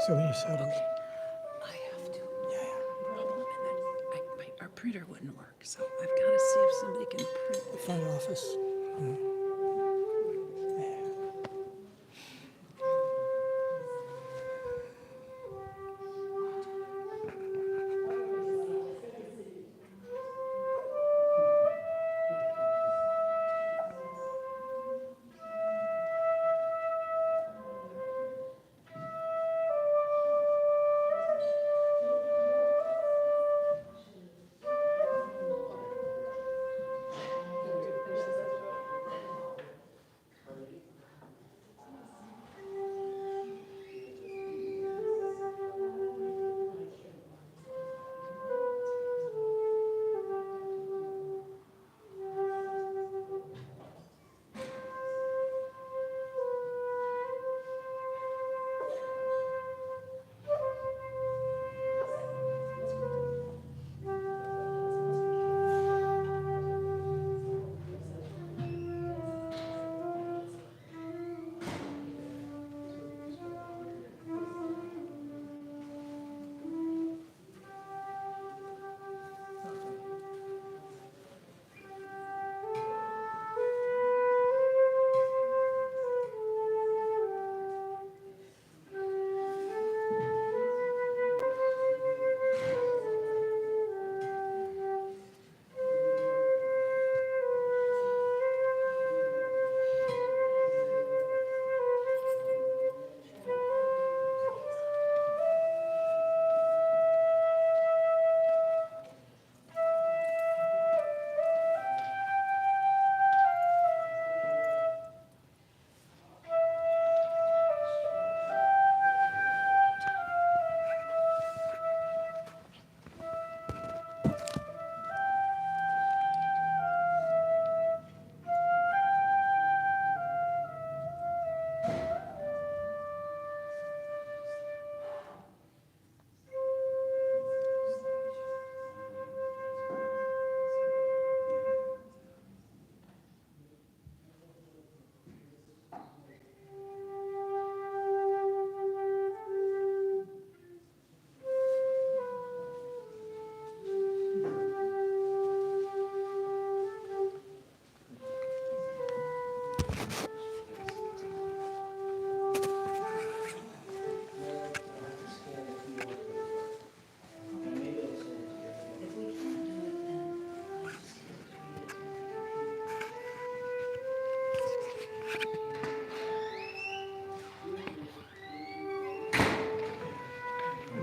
So when you settle, I have to. yeah, Problem, and then our printer wouldn't work, so I've got to see if somebody can print. the front office.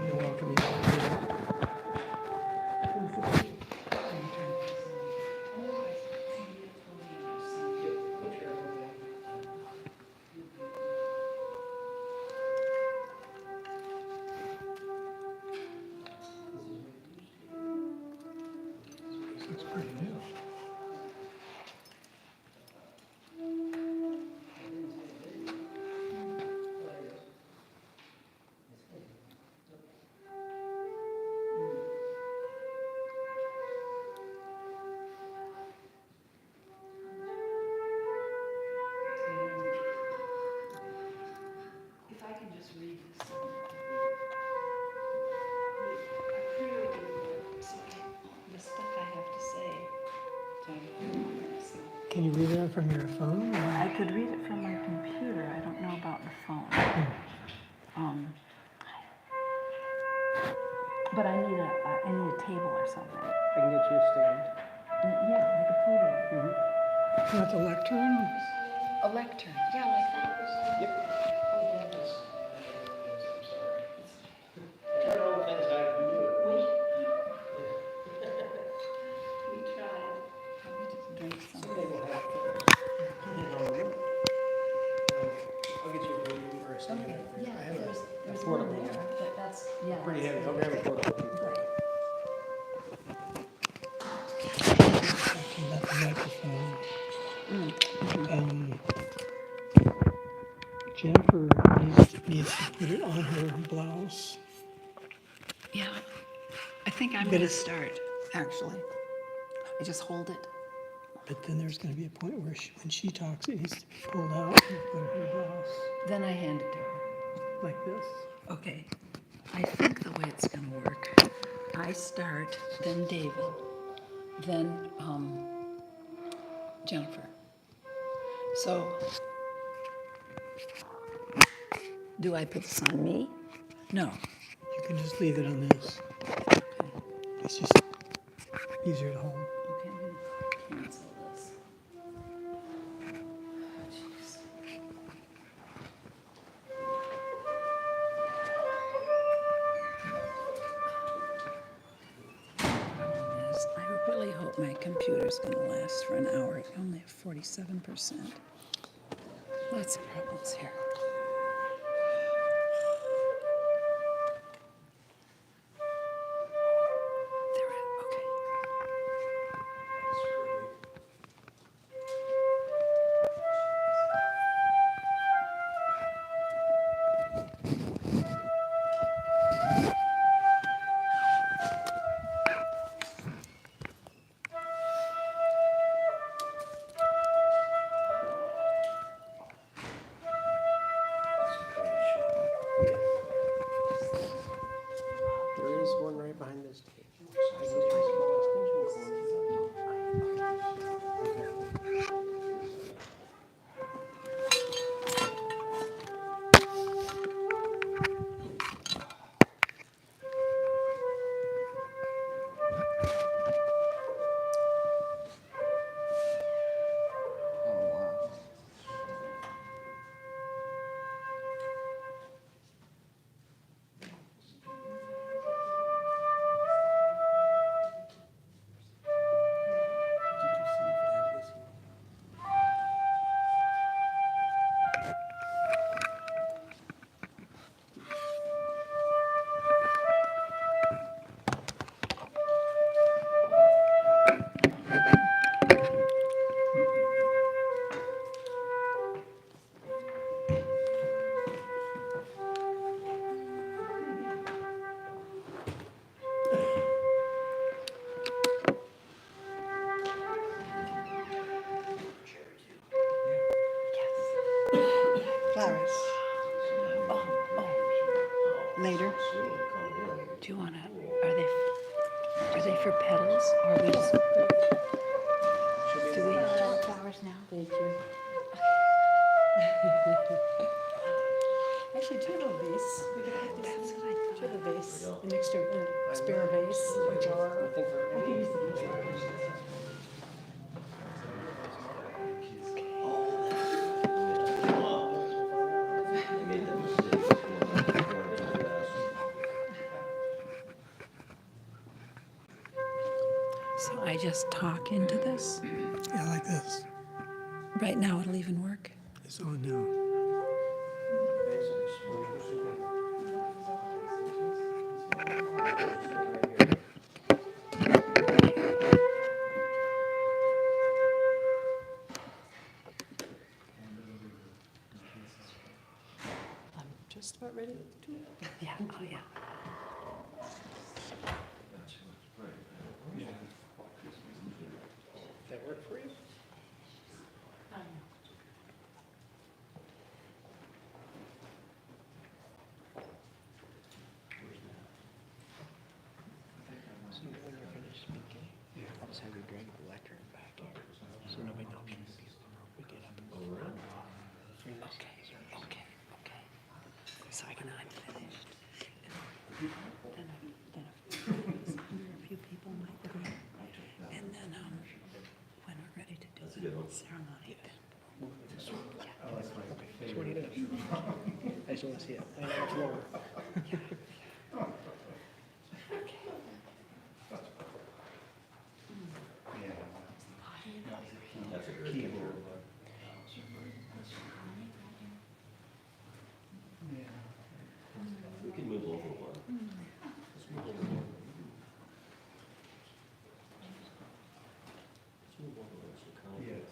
You're welcome. Looks pretty new. If I can just read this. The stuff I have to say. Can you read it from your phone? I could read it from my computer. I don't know about the phone. But I need a table or something. I can get you a stand. Yeah, like a podium. Not the lectern? A lectern. Yeah, like that. Yep. Turn all the things I can do it. We tried. Let me just drink some. Someday we'll have I'll get you a podium or a stand. Yeah, I have there's one portable there, one. but that's, yeah. Pretty heavy. I'll grab a portable. Right. Talking about the microphone. Jennifer needs to put it on her blouse. Yeah. I think I'm But going to it's- start, actually. I just hold it. But then there's going to be a point where when she talks, it needs to be pulled out and put in her blouse Then I hand it to her. like this. Okay, I think the way it's gonna work, I start, then David, then Jennifer. So, do I put this on me? No. You can just leave it on this. Okay, It's just easier to hold. okay, I'm gonna cancel this. Oh, jeez. Problem is, I really hope my computer's gonna last for an hour. I only have 47%. Lots of problems here. There, okay. There is one right behind this table. I can do a small extension cord. Oh, wow. Flowers. Oh, Later. do you wanna, are they for petals or we just, do we? Flowers now. Thank you. Actually, two little vase. We could put this That's in. what I Two thought. little vase, an extra spare vase or jar. I think for I can use the vase. So I just talk into this? Yeah, like this. Right now it'll even work? It's on now. I'm just about ready to. Yeah, oh yeah. that work for you? So when you're finished speaking, I'll just have you drag the lectern back here, so nobody knows you're gonna be we get up and go around. Okay, okay, okay. So when I'm finished, then a few people might come. And then when we're ready to do the ceremony, So what do you do? I just wanna see it. I don't know. We can move over one. Let's move over one. Let's move over one, so count. Yes.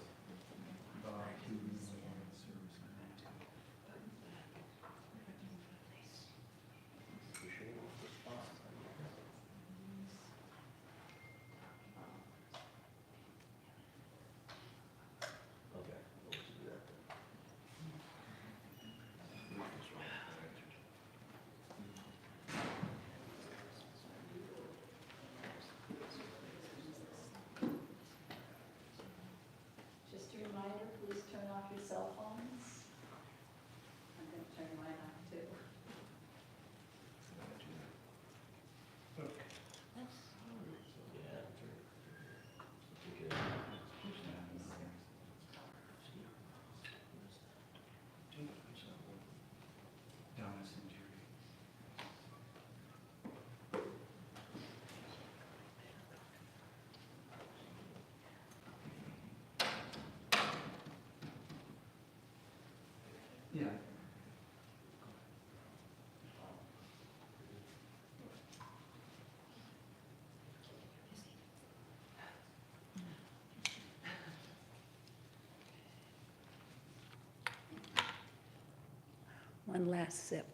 One last sip.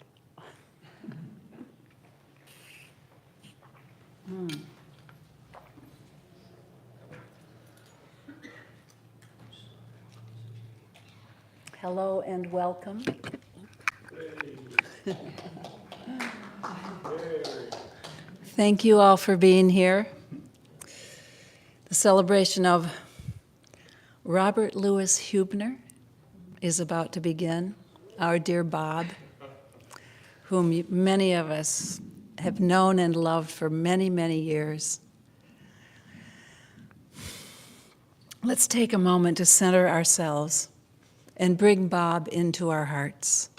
Mm. Hello and welcome. Thank you all for being here. The celebration of Robert Louis Huebner is about to begin. Our dear Bob, whom many of us have known and loved for many, many years. Let's take a moment to center ourselves and bring Bob into our hearts.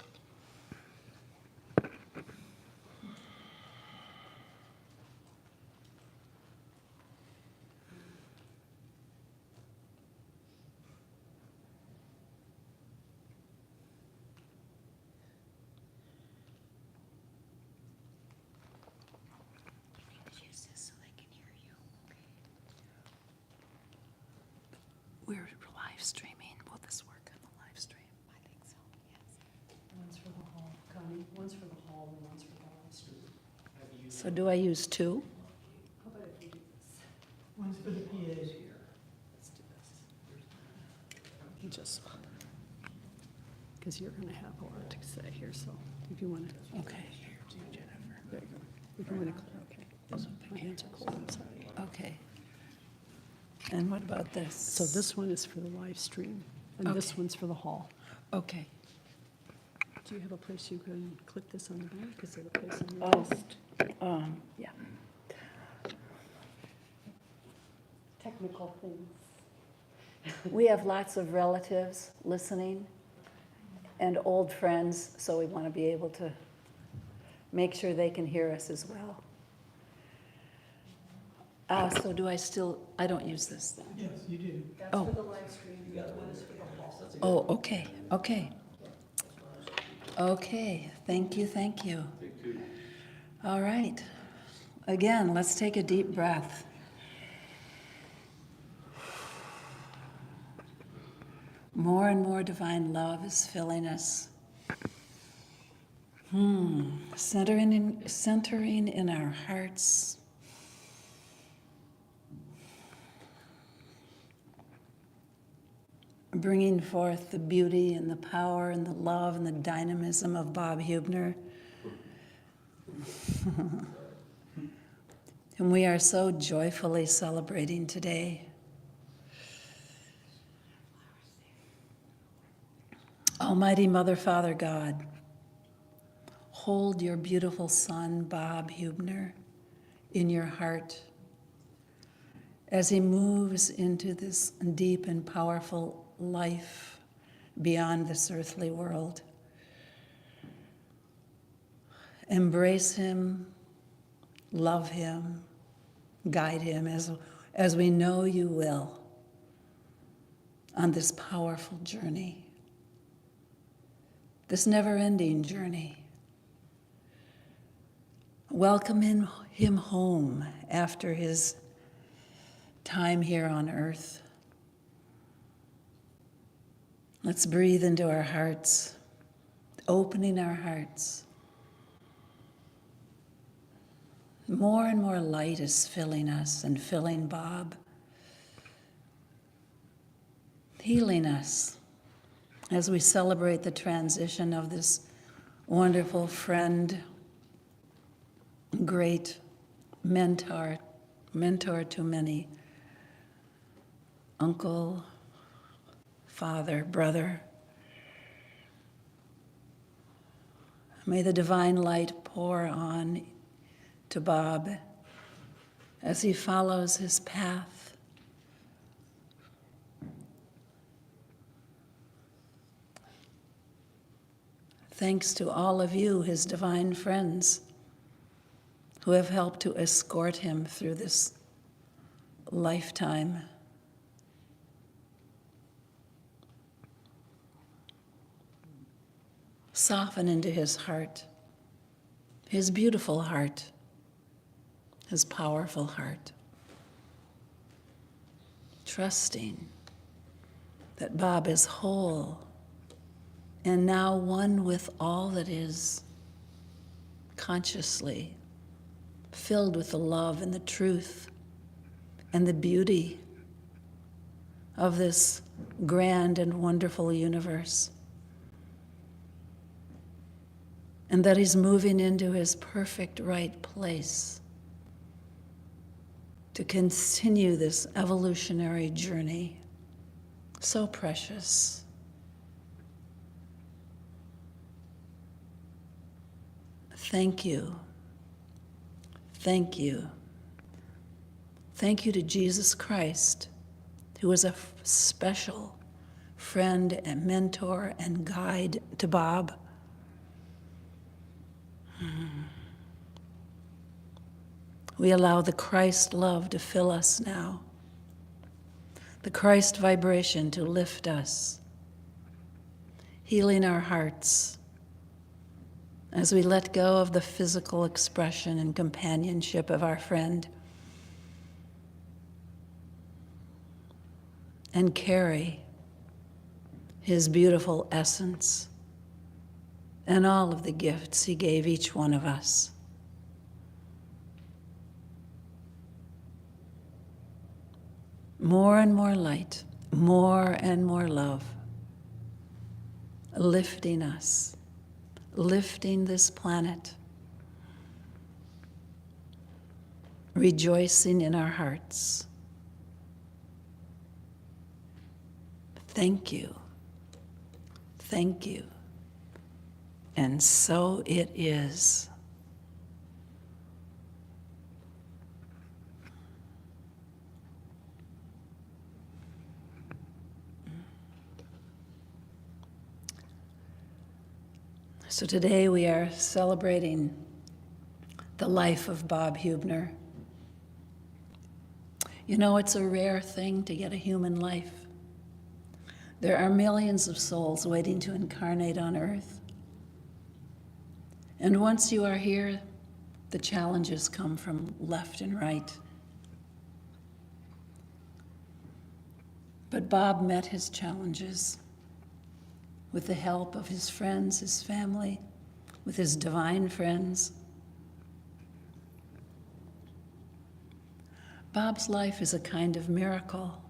Use this so they can hear you. We're live streaming. Will this work on the live stream? I think so, yes. One's for the hall, Connie, one's for the hall and one's for the live stream. So do I use two? How about if we do this? One's for the PA. Let's do this. Just, because you're gonna have a lot to say here, so if you wanna, Okay, there you go. If you wanna, okay. My hands are cold, I'm sorry. okay. And what about this? So this one is for the live stream, and this Okay. one's for the hall. Okay. Do you have a place you can click this on the back? Is there a place on your Oh. list? Yeah. Technical things. We have lots of relatives listening and old friends, so we want to be able to make sure they can hear us as well. So do I still, I don't use this then? Yes, you do. That's Oh. for the live stream, the other one is for the hall. Oh, okay, okay. Okay, thank you, thank you. All right. Again, let's take a deep breath. More and more divine love is filling us. Centering in our hearts. Bringing forth the beauty and the power and the love and the dynamism of Bob Huebner. And we are so joyfully celebrating today. Almighty Mother, Father God, hold your beautiful son, Bob Huebner, in your heart as he moves into this deep and powerful life beyond this earthly world. Embrace him, love him, guide him as we know you will on this powerful journey, this never-ending journey. Welcome him home after his time here on earth. Let's breathe into our hearts, opening our hearts. More and more light is filling us and filling Bob, healing us as we celebrate the transition of this wonderful friend, great mentor to many, uncle, father, brother. May the divine light pour on to Bob as he follows his path. Thanks to all of you, his divine friends, who have helped to escort him through this lifetime. Soften into his heart, his beautiful heart, his powerful heart, trusting that Bob is whole and now one with all that is, consciously filled with the love and the truth and the beauty of this grand and wonderful universe. And that he's moving into his perfect right place to continue this evolutionary journey. So precious. Thank you. Thank you. Thank you to Jesus Christ, who was a special friend and mentor and guide to Bob. We allow the Christ love to fill us now, the Christ vibration to lift us, healing our hearts as we let go of the physical expression and companionship of our friend and carry his beautiful essence and all of the gifts he gave each one of us. More and more light, more and more love, lifting us, lifting this planet, rejoicing in our hearts. Thank you. Thank you. And so it is. So today we are celebrating the life of Bob Huebner. You know, it's a rare thing to get a human life. There are millions of souls waiting to incarnate on earth. And once you are here, the challenges come from left and right. But Bob met his challenges with the help of his friends, his family, with his divine friends. Bob's life is a kind of miracle.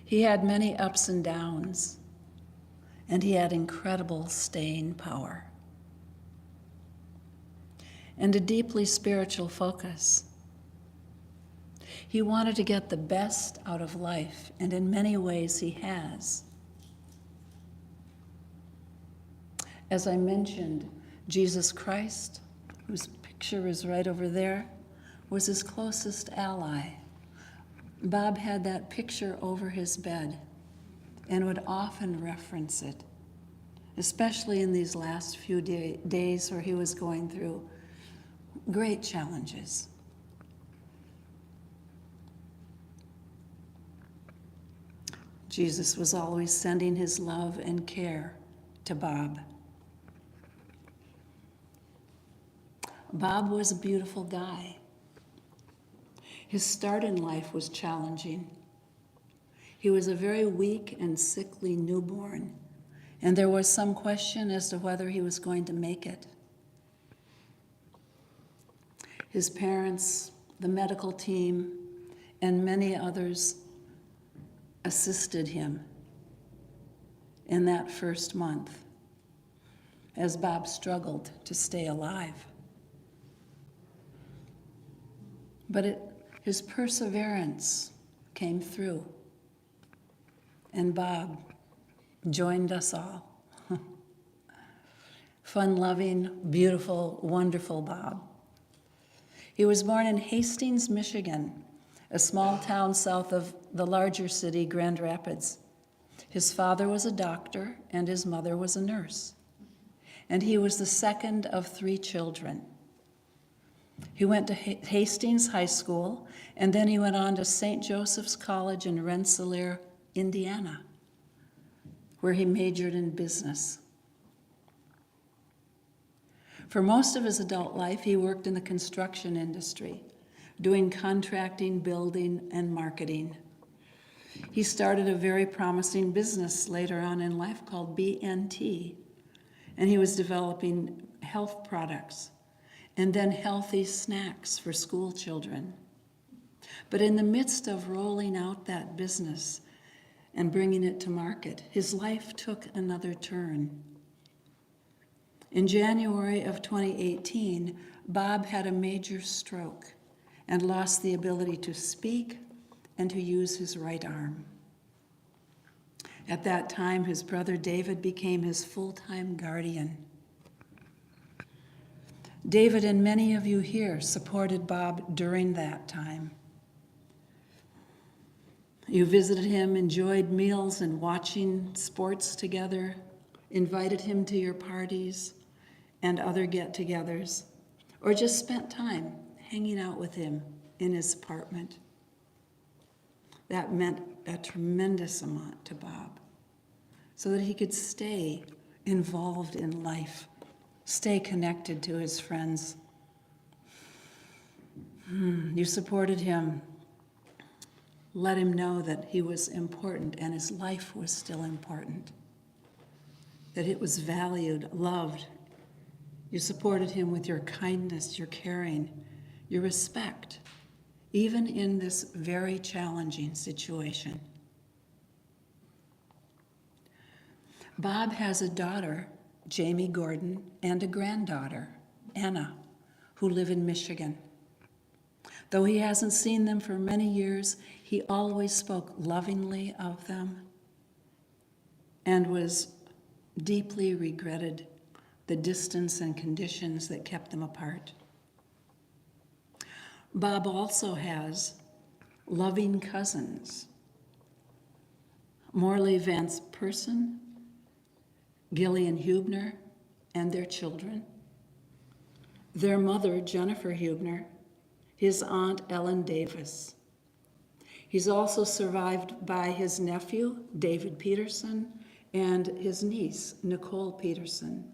He had many ups and downs, and he had incredible staying power and a deeply spiritual focus. He wanted to get the best out of life, and in many ways he has. As I mentioned, Jesus Christ, whose picture is right over there, was his closest ally. Bob had that picture over his bed and would often reference it, especially in these last few days where he was going through great challenges. Jesus was always sending his love and care to Bob. Bob was a beautiful guy. His start in life was challenging. He was a very weak and sickly newborn, and there was some question as to whether he was going to make it. His parents, the medical team, and many others assisted him in that first month as Bob struggled to stay alive. But his perseverance came through, and Bob joined us all. Fun-loving, beautiful, wonderful Bob. He was born in Hastings, Michigan, a small town south of the larger city, Grand Rapids. His father was a doctor, and his mother was a nurse. And he was the second of 3 children. He went to Hastings High School, and then he went on to St. Joseph's College in Rensselaer, Indiana, where he majored in business. For most of his adult life, he worked in the construction industry, doing contracting, building, and marketing. He started a very promising business later on in life called BNT, and he was developing health products and then healthy snacks for school children. But in the midst of rolling out that business and bringing it to market, his life took another turn. In January of 2018, Bob had a major stroke and lost the ability to speak and to use his right arm. At that time, his brother David became his full-time guardian. David and many of you here supported Bob during that time. You visited him, enjoyed meals and watching sports together, invited him to your parties and other get-togethers, or just spent time hanging out with him in his apartment. That meant a tremendous amount to Bob, so that he could stay involved in life, stay connected to his friends. You supported him, let him know that he was important and his life was still important, that it was valued, loved. You supported him with your kindness, your caring, your respect, even in this very challenging situation. Bob has a daughter, Jamie Gordon, and a granddaughter, Anna, who live in Michigan. Though he hasn't seen them for many years, he always spoke lovingly of them and was deeply regretted the distance and conditions that kept them apart. Bob also has loving cousins, Morley Vance Person, Gillian Huebner, and their children, their mother, Jennifer Huebner, his aunt, Ellen Davis. He's also survived by his nephew, David Peterson, and his niece, Nicole Peterson.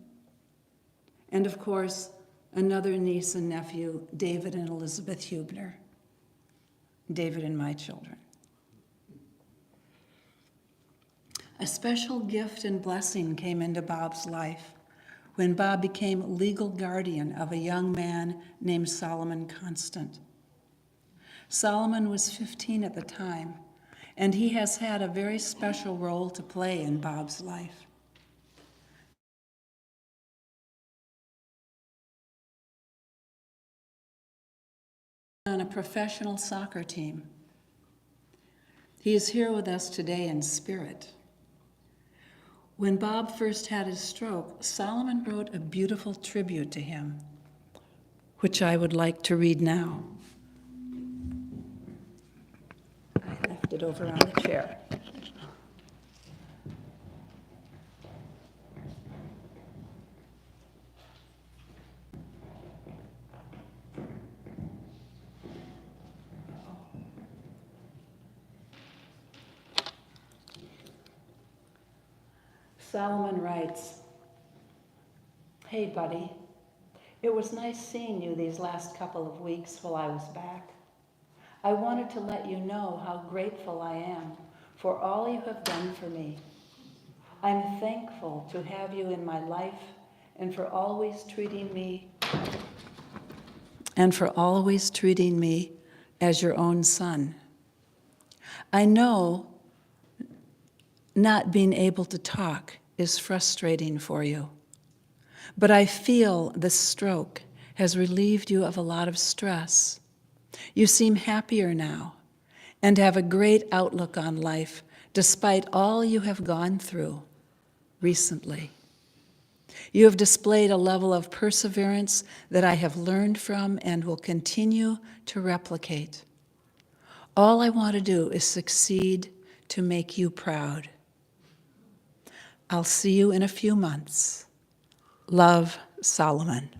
And of course, another niece and nephew, David and Elizabeth Huebner, David and my children. A special gift and blessing came into Bob's life when Bob became legal guardian of a young man named Solomon Constant. Solomon was 15 at the time, and he has had a very special role to play in Bob's life. On a professional soccer team. He is here with us today in spirit. When Bob first had his stroke, Solomon wrote a beautiful tribute to him, which I would like to read now. I left it over on the chair. Solomon writes, "Hey, buddy, it was nice seeing you these last couple of weeks while I was back. I wanted to let you know how grateful I am for all you have done for me. I'm thankful to have you in my life and for always treating me as your own son. I know not being able to talk is frustrating for you, but I feel the stroke has relieved you of a lot of stress. You seem happier now and have a great outlook on life despite all you have gone through recently. You have displayed a level of perseverance that I have learned from and will continue to replicate. All I want to do is succeed to make you proud. I'll see you in a few months. Love, Solomon."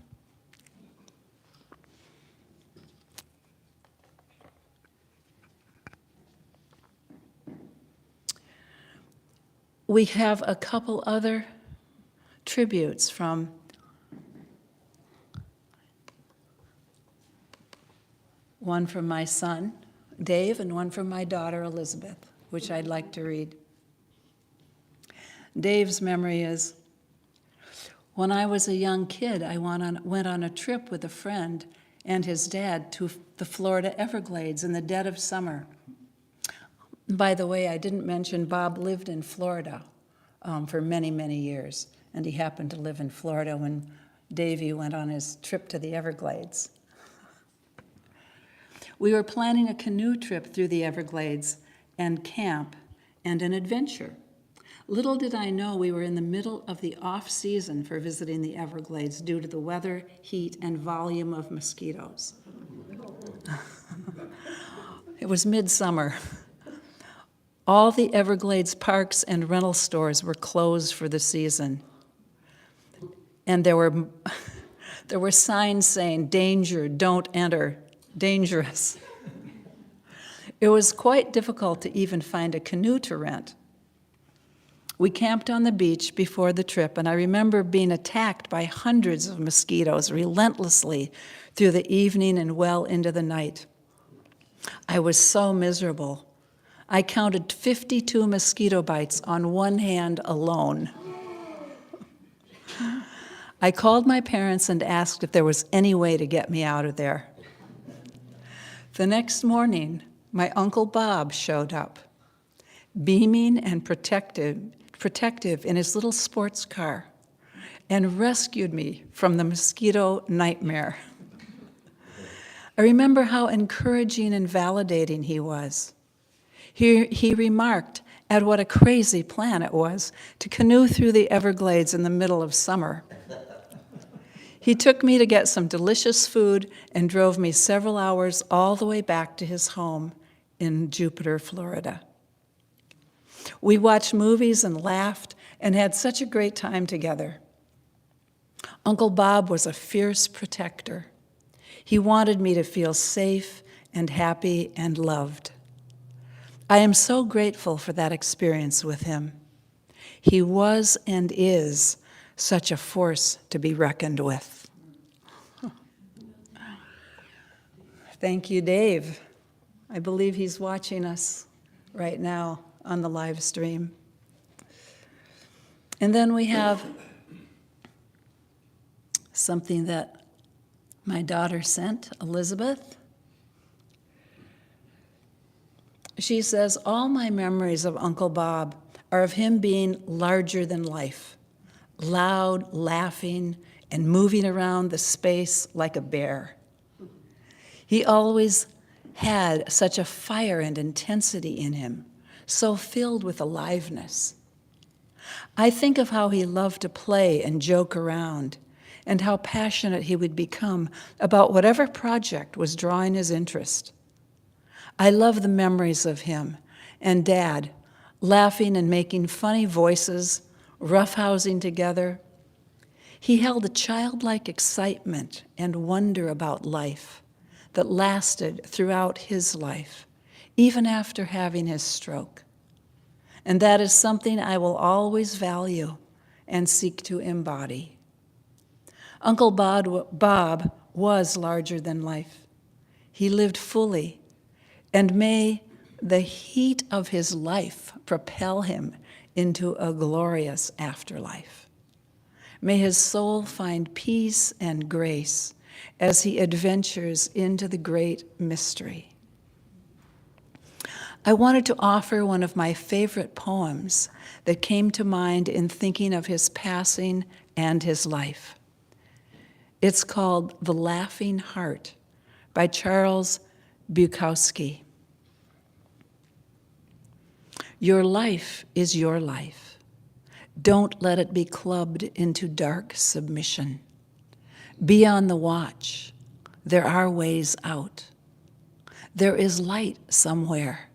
We have a couple other tributes from one from my son, Dave, and one from my daughter, Elizabeth. which I'd like to read. Dave's memory is, when I was a young kid, I went on a trip with a friend and his dad to the Florida Everglades in the dead of summer. By the way, I didn't mention Bob lived in Florida for many, many years, and he happened to live in Florida when Davey went on his trip to the Everglades. We were planning a canoe trip through the Everglades and camp and an adventure. Little did I know we were in the middle of the off-season for visiting the Everglades due to the weather, heat, and volume of mosquitoes. It was midsummer. All the Everglades parks and rental stores were closed for the season. And there were signs saying, "Danger, don't enter, dangerous." It was quite difficult to even find a canoe to rent. We camped on the beach before the trip, and I remember being attacked by hundreds of mosquitoes relentlessly through the evening and well into the night. I was so miserable. I counted 52 mosquito bites on one hand alone. I called my parents and asked if there was any way to get me out of there. The next morning, my Uncle Bob showed up, beaming and protective in his little sports car, and rescued me from the mosquito nightmare. I remember how encouraging and validating he was. He remarked at what a crazy plan it was to canoe through the Everglades in the middle of summer. He took me to get some delicious food and drove me several hours all the way back to his home in Jupiter, Florida. We watched movies and laughed and had such a great time together. Uncle Bob was a fierce protector. He wanted me to feel safe and happy and loved. I am so grateful for that experience with him. He was and is such a force to be reckoned with. Thank you, Dave. I believe he's watching us right now on the live stream. And then we have something that my daughter sent, Elizabeth. She says, all my memories of Uncle Bob are of him being larger than life, loud, laughing, and moving around the space like a bear. He always had such a fire and intensity in him, so filled with aliveness. I think of how he loved to play and joke around, and how passionate he would become about whatever project was drawing his interest. I love the memories of him and Dad, laughing and making funny voices, roughhousing together. He held a childlike excitement and wonder about life that lasted throughout his life, even after having his stroke. And that is something I will always value and seek to embody. Uncle Bob was larger than life. He lived fully, and may the heat of his life propel him into a glorious afterlife. May his soul find peace and grace as he adventures into the great mystery. I wanted to offer one of my favorite poems that came to mind in thinking of his passing and his life. It's called The Laughing Heart by Charles Bukowski. Your life is your life. Don't let it be clubbed into dark submission. Be on the watch. There are ways out. There is light somewhere.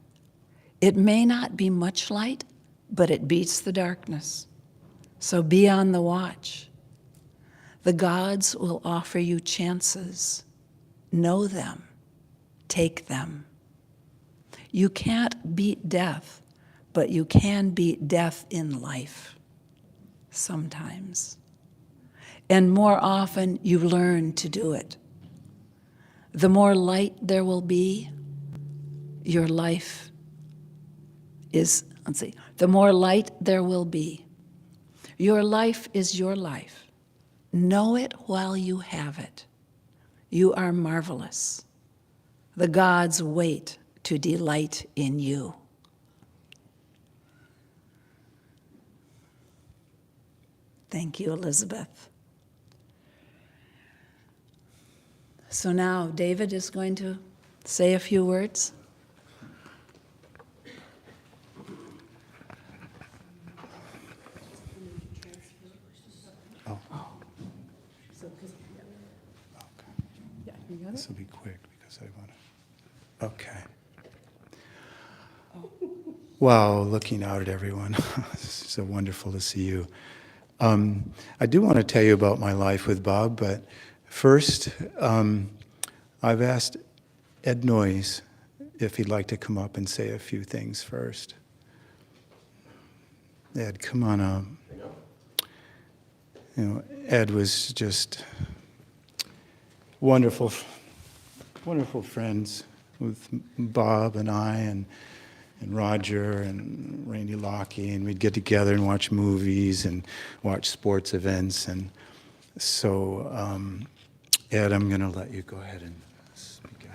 It may not be much light, but it beats the darkness. So be on the watch. The gods will offer you chances. Know them. Take them. You can't beat death, but you can beat death in life. Sometimes. And more often, you learn to do it. The more light there will be, your life is, let's see, the more light there will be. Your life is your life. Know it while you have it. You are marvelous. The gods wait to delight in you. Thank you, Elizabeth. So now David is going to say a few words. Yeah, you got This it? will be quick because I want to. Okay. Wow, looking out at everyone. It's so wonderful to see you. I do want to tell you about my life with Bob, but first, I've asked Ed Noyes if he'd like to come up and say a few things first. Ed, come on up. You know, Ed was just wonderful friends with Bob and I and Roger and Randy Lockey, and we'd get together and watch movies and watch sports events. And so, Ed, I'm going to let you go ahead and speak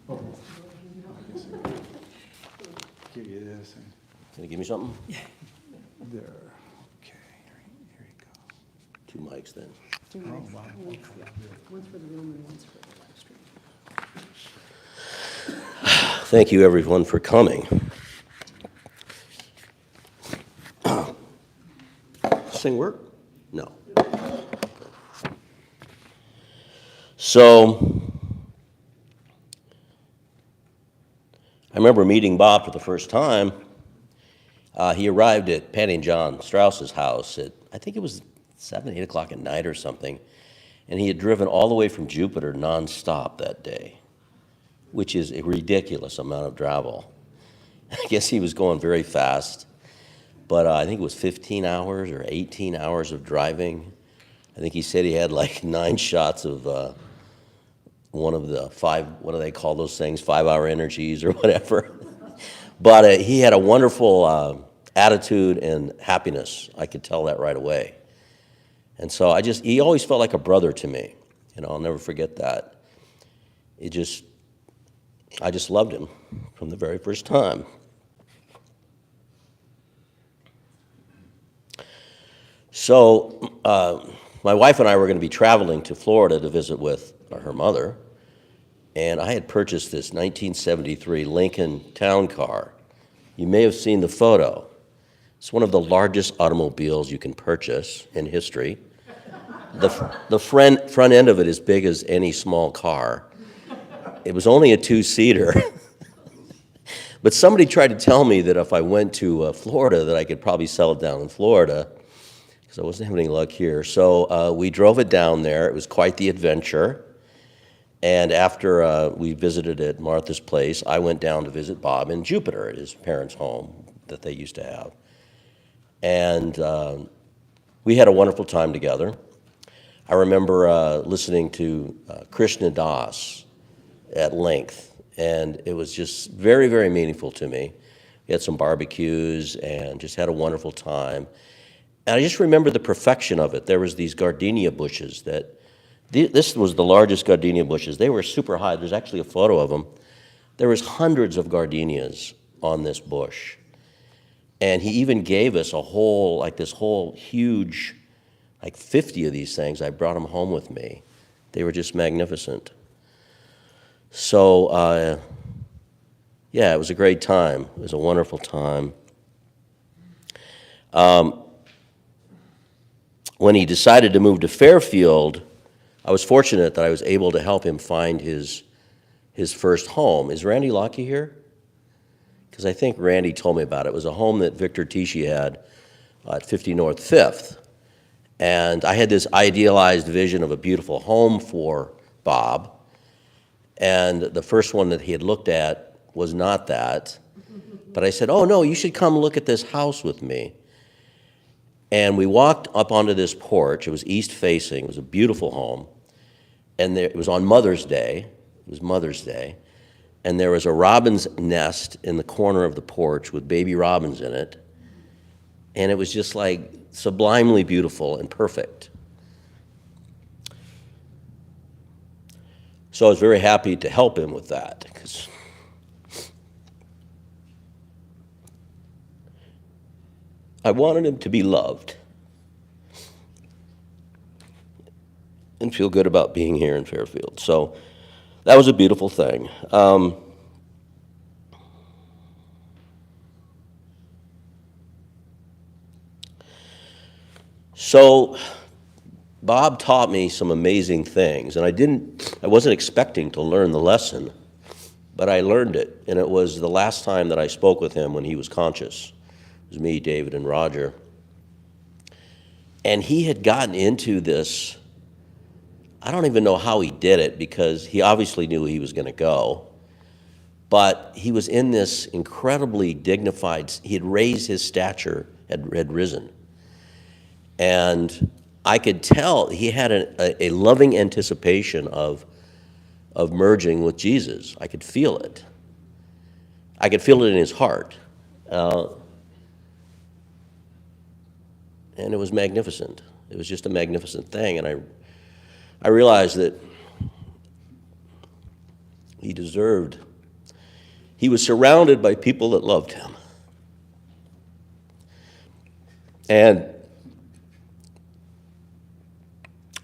out. Give you this. And Can you give me something? there. Okay, here you go. 2 mics then. Oh, wow. One's for the room and one's for the live stream. Thank you, everyone, for coming. This thing work? No. So, I remember meeting Bob for the first time. He arrived at Patty and John Strauss's house at, I think it was 7, 8 o'clock at night or something, and he had driven all the way from Jupiter nonstop that day, which is a ridiculous amount of travel. I guess he was going very fast, but I think it was 15 hours or 18 hours of driving. I think he said he had like 9 shots of one of the 5, what do they call those things, 5-hour energies or whatever. But he had a wonderful attitude and happiness. I could tell that right away. And so he always felt like a brother to me. You know, I'll never forget that. I just loved him from the very first time. So my wife and I were going to be traveling to Florida to visit with her mother, and I had purchased this 1973 Lincoln Town Car. You may have seen the photo. It's one of the largest automobiles you can purchase in history. The front end of it is big as any small car. It was only a 2-seater. But somebody tried to tell me that if I went to Florida that I could probably sell it down in Florida, because I wasn't having any luck here. So we drove it down there. It was quite the adventure. And after we visited at Martha's place, I went down to visit Bob in Jupiter at his parents' home that they used to have. And we had a wonderful time together. I remember listening to Krishna Das at length, and it was just very, very meaningful to me. We had some barbecues and just had a wonderful time. And I just remember the perfection of it. There was these gardenia bushes that, this was the largest gardenia bushes. They were super high. There's actually a photo of them. There was hundreds of gardenias on this bush. And he even gave us this whole huge, like 50 of these things. I brought them home with me. They were just magnificent. So, yeah, it was a great time. It was a wonderful time. When he decided to move to Fairfield, I was fortunate that I was able to help him find his first home. Is Randy Lockey here? Because I think Randy told me about it. It was a home that Victor Tichy had at 50 North 5th. And I had this idealized vision of a beautiful home for Bob. And the first one that he had looked at was not that. But I said, oh, no, you should come look at this house with me. And we walked up onto this porch. It was east-facing. It was a beautiful home. And it was on Mother's Day. It was Mother's Day. and there was a robin's nest in the corner of the porch with baby robins in it, and it was just like sublimely beautiful and perfect. So I was very happy to help him with that, because I wanted him to be loved and feel good about being here in Fairfield. So that was a beautiful thing. So Bob taught me some amazing things, and I wasn't expecting to learn the lesson, but I learned it, and it was the last time that I spoke with him when he was conscious. It was me, David, and Roger. And he had gotten into this, I don't even know how he did it, because he obviously knew he was going to go, but he was in this incredibly dignified, he had raised his stature, had risen. And I could tell he had a loving anticipation of merging with Jesus. I could feel it. I could feel it in his heart. And it was magnificent. It was just a magnificent thing. And I realized that he was surrounded by people that loved him. And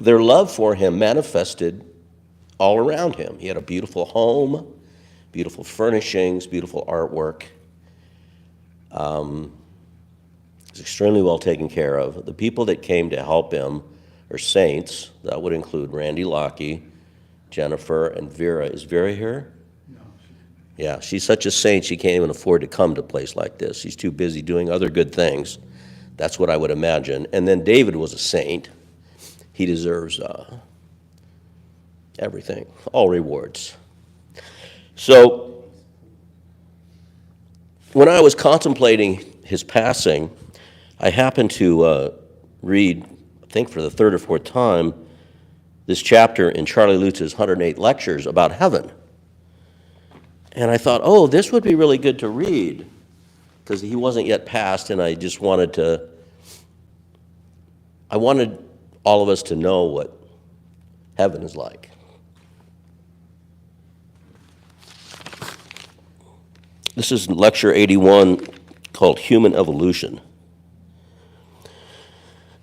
their love for him manifested all around him. He had a beautiful home, beautiful furnishings, beautiful artwork. He was extremely well taken care of. The people that came to help him are saints. That would include Randy Lockey, Jennifer, and Vera. Is Vera here? No. Yeah, she's such a saint she can't even afford to come to a place like this. She's too busy doing other good things. That's what I would imagine. And then David was a saint. He deserves everything, all rewards. So when I was contemplating his passing, I happened to read, I think for the third or fourth time, this chapter in Charlie Lutz's 108 Lectures about heaven. And I thought, oh, this would be really good to read, because he wasn't yet passed, and I just wanted all of us to know what heaven is like. This is lecture 81, called Human Evolution.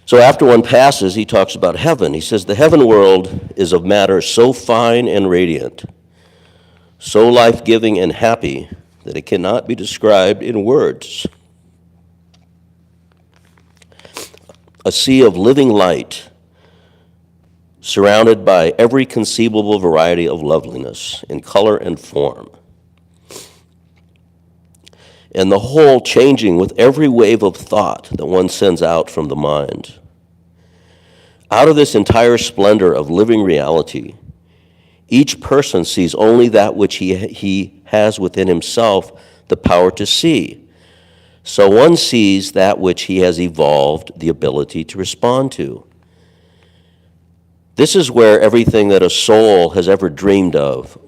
So after one passes, he talks about heaven. He says, the heaven world is of matter so fine and radiant, so life-giving and happy, that it cannot be described in words. A sea of living light, surrounded by every conceivable variety of loveliness in color and form, and the whole changing with every wave of thought that one sends out from the mind. Out of this entire splendor of living reality, each person sees only that which he has within himself the power to see. So one sees that which he has evolved the ability to respond to. This is where everything that a soul has ever dreamed of,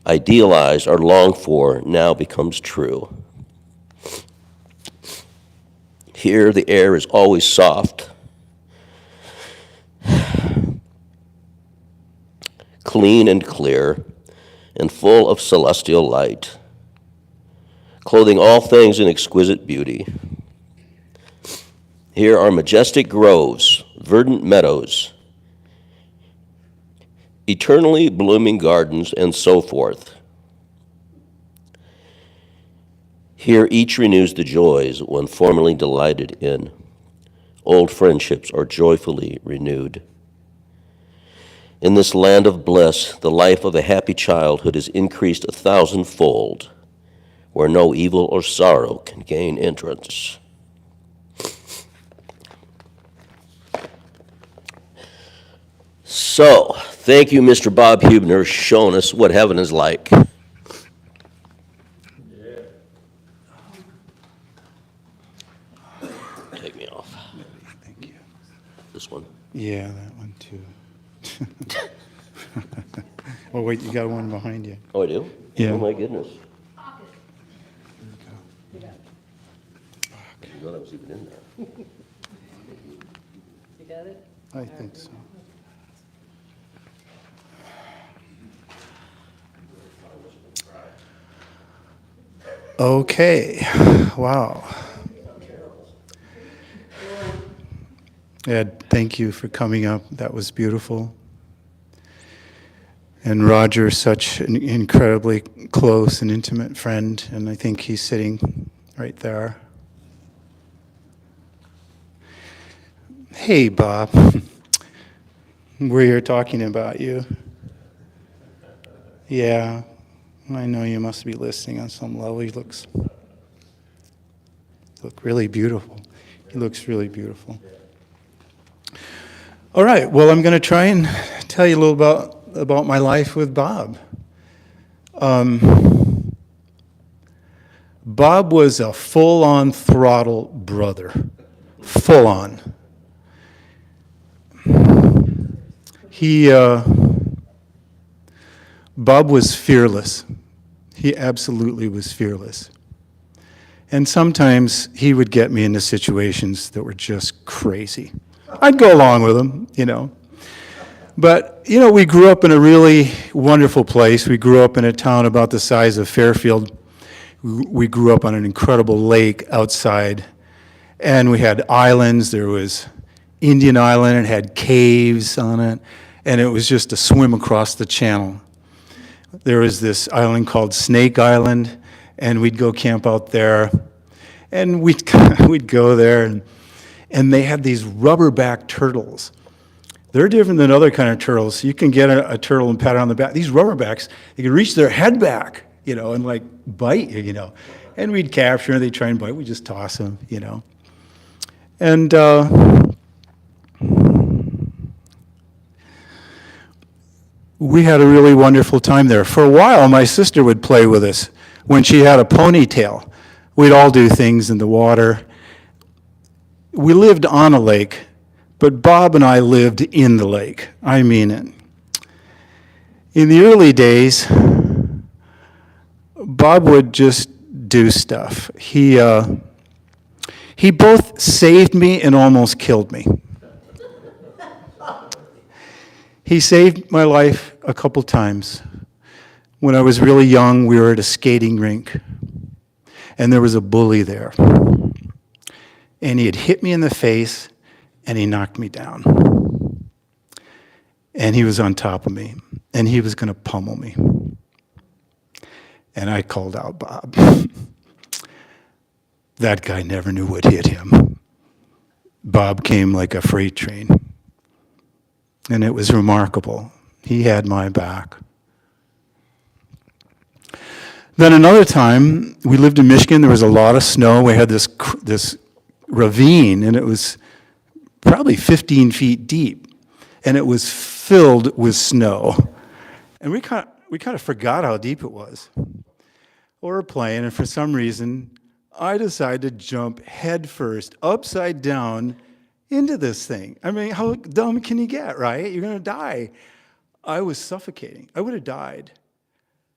idealized, or longed for now becomes true. Here the air is always soft, clean and clear, and full of celestial light, clothing all things in exquisite beauty. Here are majestic groves, verdant meadows, eternally blooming gardens, and so forth. Here each renews the joys one formerly delighted in. Old friendships are joyfully renewed. In this land of bliss, the life of a happy childhood is increased 1,000-fold, where no evil or sorrow can gain entrance. So, thank you, Mr. Bob Huebner, showing us what heaven is like. Take me off. Thank you. This one. Yeah, that one too. Oh, wait, you got one behind you. Oh, I do? Yeah. Oh, my goodness. I didn't know that was even in there. You got it? I think so. Okay, wow. Ed, thank you for coming up. That was beautiful. And Roger, such an incredibly close and intimate friend, and I think he's sitting right there. Hey, Bob. We're here talking about you. Yeah, I know you must be listening on some level. He looks really beautiful. He looks really beautiful. All right, well, I'm going to try and tell you a little about my life with Bob. Bob was a full-on throttle brother. Full-on. Bob was fearless. He absolutely was fearless. And sometimes he would get me into situations that were just crazy. I'd go along with him, you know. But, you know, we grew up in a really wonderful place. We grew up in a town about the size of Fairfield. We grew up on an incredible lake outside. And we had islands. There was Indian Island. It had caves on it. And it was just a swim across the channel. There was this island called Snake Island, and we'd go camp out there. And we'd go there, and they had these rubberback turtles. They're different than other kind of turtles. You can get a turtle and pat it on the back. These rubberbacks, they can reach their head back, you know, and like bite you, you know. And we'd capture them, they'd try and bite, we'd just toss them, you know. And we had a really wonderful time there. For a while, my sister would play with us when she had a ponytail. We'd all do things in the water. We lived on a lake, but Bob and I lived in the lake. I mean it. In the early days, Bob would just do stuff. He both saved me and almost killed me. He saved my life a couple times. When I was really young, we were at a skating rink, and there was a bully there. And he had hit me in the face, and he knocked me down. And he was on top of me, and he was going to pummel me. And I called out Bob. That guy never knew what hit him. Bob came like a freight train. And it was remarkable. He had my back. Then another time, we lived in Michigan. There was a lot of snow. We had this ravine, and it was probably 15 feet deep. And it was filled with snow. And we kind of forgot how deep it was. We were playing, and for some reason, I decided to jump head first, upside down, into this thing. I mean, how dumb can you get, right? You're going to die. I was suffocating. I would have died.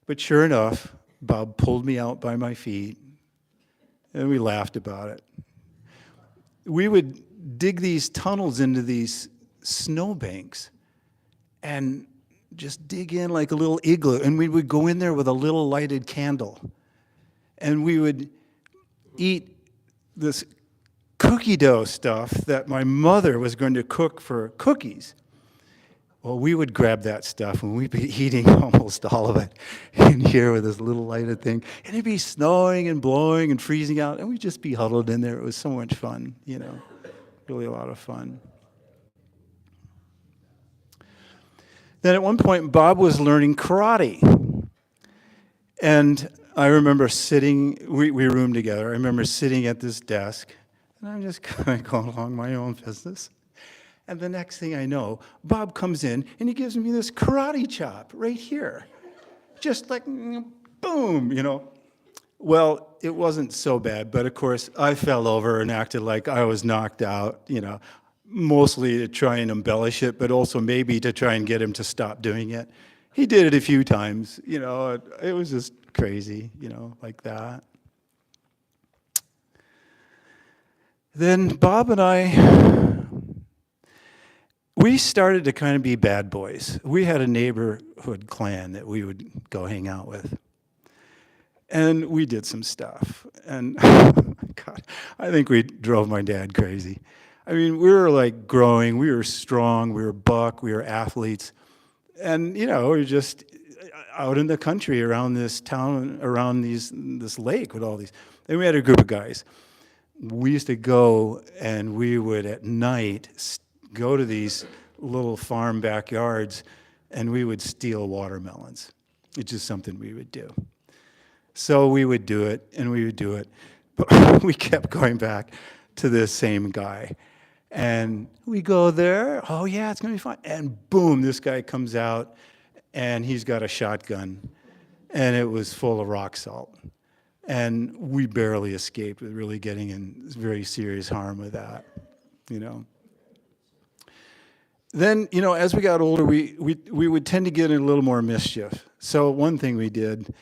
But sure enough, Bob pulled me out by my feet, and we laughed about it. We would dig these tunnels into these snowbanks and just dig in like a little igloo, and we would go in there with a little lighted candle, and we would eat this cookie dough stuff that my mother was going to cook for cookies. Well, we would grab that stuff, and we'd be eating almost all of it in here with this little lighted thing. And it'd be snowing and blowing and freezing out, and we'd just be huddled in there. It was so much fun, you know, really a lot of fun. Then at one point, Bob was learning karate. And I remember sitting, we roomed together. I remember sitting at this desk, and I'm just kind of going along my own business. And the next thing I know, Bob comes in, and he gives me this karate chop right here. Just like, boom, you know. Well, it wasn't so bad, but of course, I fell over and acted like I was knocked out, you know, mostly to try and embellish it, but also maybe to try and get him to stop doing it. he did it a few times, you know. It was just crazy, you know, like that. Then Bob and I, we started to kind of be bad boys. We had a neighborhood clan that we would go hang out with. And we did some stuff. And God, I think we drove my dad crazy. I mean, we were like growing, we were strong, we were buck, we were athletes. And, you know, we were just out in the country around this town, around this lake with all these. And we had a group of guys. We used to go and we would at night go to these little farm backyards and we would steal watermelons. It's just something we would do. So we would do it and we would do it. But we kept going back to this same guy. And we go there, oh yeah, it's gonna be fun. And boom, this guy comes out and he's got a shotgun and it was full of rock salt. And we barely escaped with really getting in very serious harm with that, you know. Then, you know, as we got older, we would tend to get in a little more mischief. So one thing we did,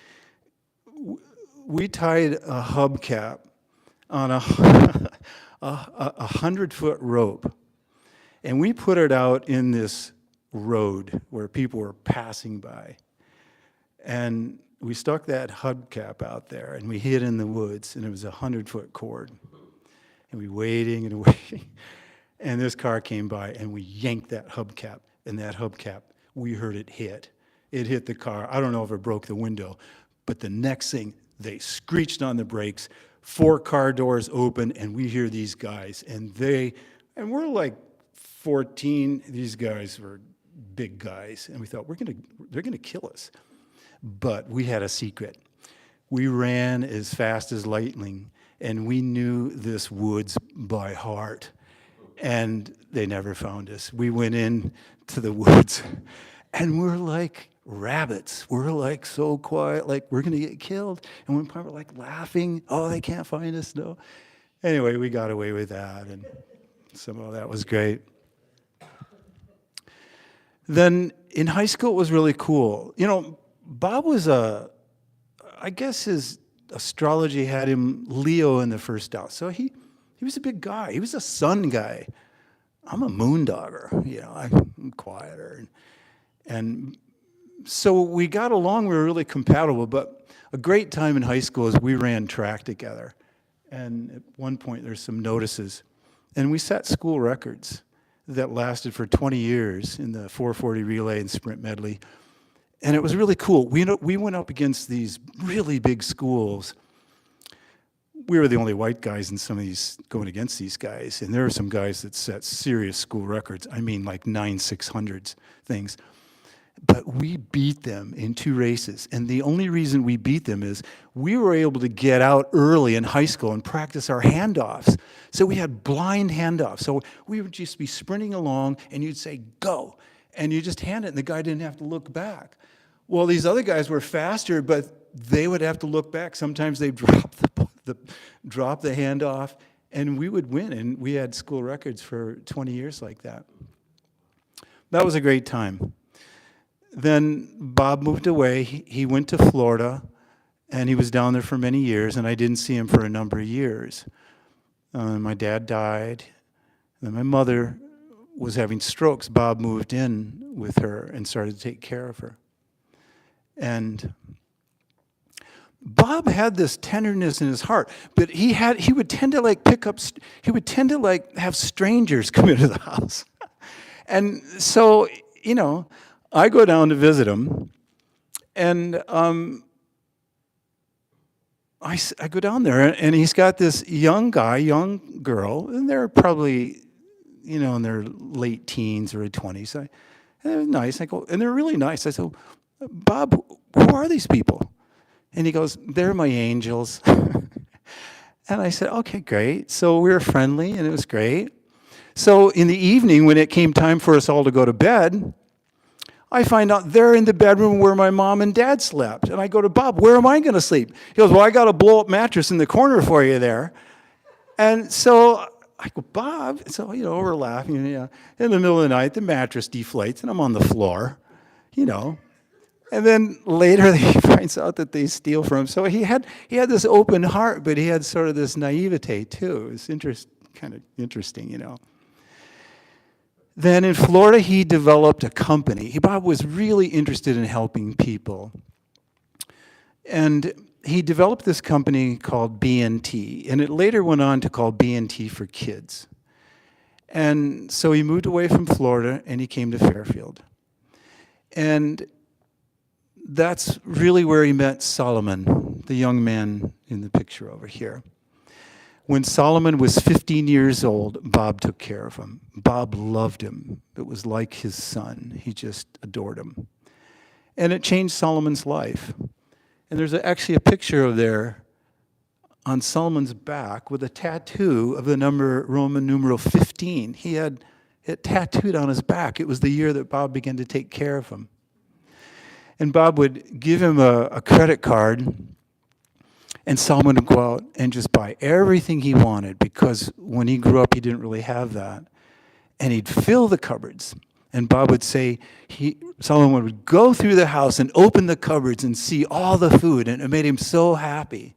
we tied a hubcap on a 100-foot rope, and we put it out in this road where people were passing by. And we stuck that hubcap out there, and we hid in the woods, and it was a 100-foot cord. And we waiting and waiting, and this car came by, and we yanked that hubcap, and that hubcap, we heard it hit. It hit the car. I don't know if it broke the window, but the next thing, they screeched on the brakes, 4 car doors open, and we hear these guys, and we're like 14. These guys were big guys, and we thought, they're gonna kill us. But we had a secret. We ran as fast as lightning, and we knew this woods by heart, and they never found us. We went in to the woods, and we're like rabbits. We're like so quiet, like we're gonna get killed. And one part we're like laughing, oh, they can't find us, no. Anyway, we got away with that, and some of that was great. Then in high school, it was really cool. You know, Bob was I guess his astrology had him Leo in the first house. So he was a big guy. He was a sun guy. I'm a moondogger, you know, I'm quieter. And so we got along, we were really compatible, but a great time in high school is we ran track together. And at one point there's some notices. And we set school records that lasted for 20 years in the 440 relay and sprint medley. And it was really cool. We went up against these really big schools. We were the only white guys in some of these going against these guys. And there were some guys that set serious school records. I mean, like 9/600s things. But we beat them in 2 races. And the only reason we beat them is we were able to get out early in high school and practice our handoffs. So we had blind handoffs. So we would just be sprinting along and you'd say, go. And you just hand it and the guy didn't have to look back. Well, these other guys were faster, but they would have to look back. Sometimes they'd drop the handoff and we would win. And we had school records for 20 years like that. That was a great time. Then Bob moved away. He went to Florida, and he was down there for many years, and I didn't see him for a number of years. My dad died, and my mother was having strokes. Bob moved in with her and started to take care of her. And Bob had this tenderness in his heart, but he would tend to like have strangers come into the house. And so, you know, I go down to visit him, and I go down there, and he's got this young girl, and they're probably, you know, in their late teens or 20s. And they're nice. I go, and they're really nice. I said, Bob, who are these people? And he goes, they're my angels. And I said, okay, great. So we were friendly, and it was great. So in the evening, when it came time for us all to go to bed, I find out they're in the bedroom where my mom and dad slept. And I go to Bob, where am I going to sleep? He goes, well, I got a blow-up mattress in the corner for you there. And so I go, Bob, so, you know, we're laughing. You know, in the middle of the night, the mattress deflates, and I'm on the floor, you know. And then later he finds out that they steal from him. So he had this open heart, but he had sort of this naivete too. It was kind of interesting, you know. Then in Florida, he developed a company. Bob was really interested in helping people. And he developed this company called B&T, and it later went on to call B&T for Kids. And so he moved away from Florida, and he came to Fairfield. And that's really where he met Solomon, the young man in the picture over here. When Solomon was 15 years old, Bob took care of him. Bob loved him. It was like his son. He just adored him. And it changed Solomon's life. And there's actually a picture of there on Solomon's back with a tattoo of the number Roman numeral 15. He had it tattooed on his back. It was the year that Bob began to take care of him. And Bob would give him a credit card, and Solomon would go out and just buy everything he wanted, because when he grew up, he didn't really have that. And he'd fill the cupboards. And Bob would say, Solomon would go through the house and open the cupboards and see all the food, and it made him so happy.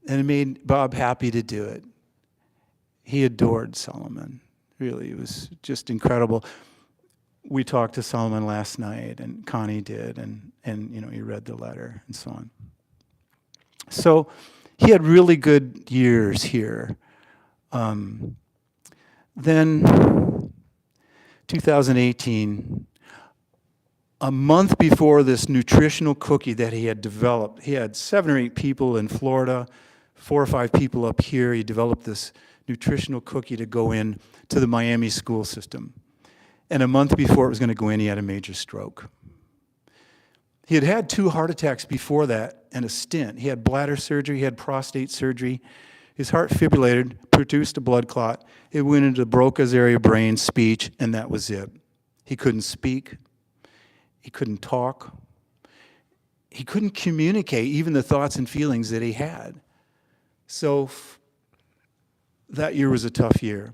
And it made Bob happy to do it. He adored Solomon. Really, it was just incredible. We talked to Solomon last night, and Connie did, and you know, he read the letter and so on. So he had really good years here. Then 2018, a month before this nutritional cookie that he had developed, he had 7 or 8 people in Florida, 4 or 5 people up here. He developed this nutritional cookie to go in to the Miami school system. And a month before it was going to go in, he had a major stroke. He had had 2 heart attacks before that and a stent. He had bladder surgery, he had prostate surgery. His heart fibrillated, produced a blood clot. It went into Broca's area, brain, speech, and that was it. He couldn't speak. He couldn't talk. He couldn't communicate even the thoughts and feelings that he had. So that year was a tough year.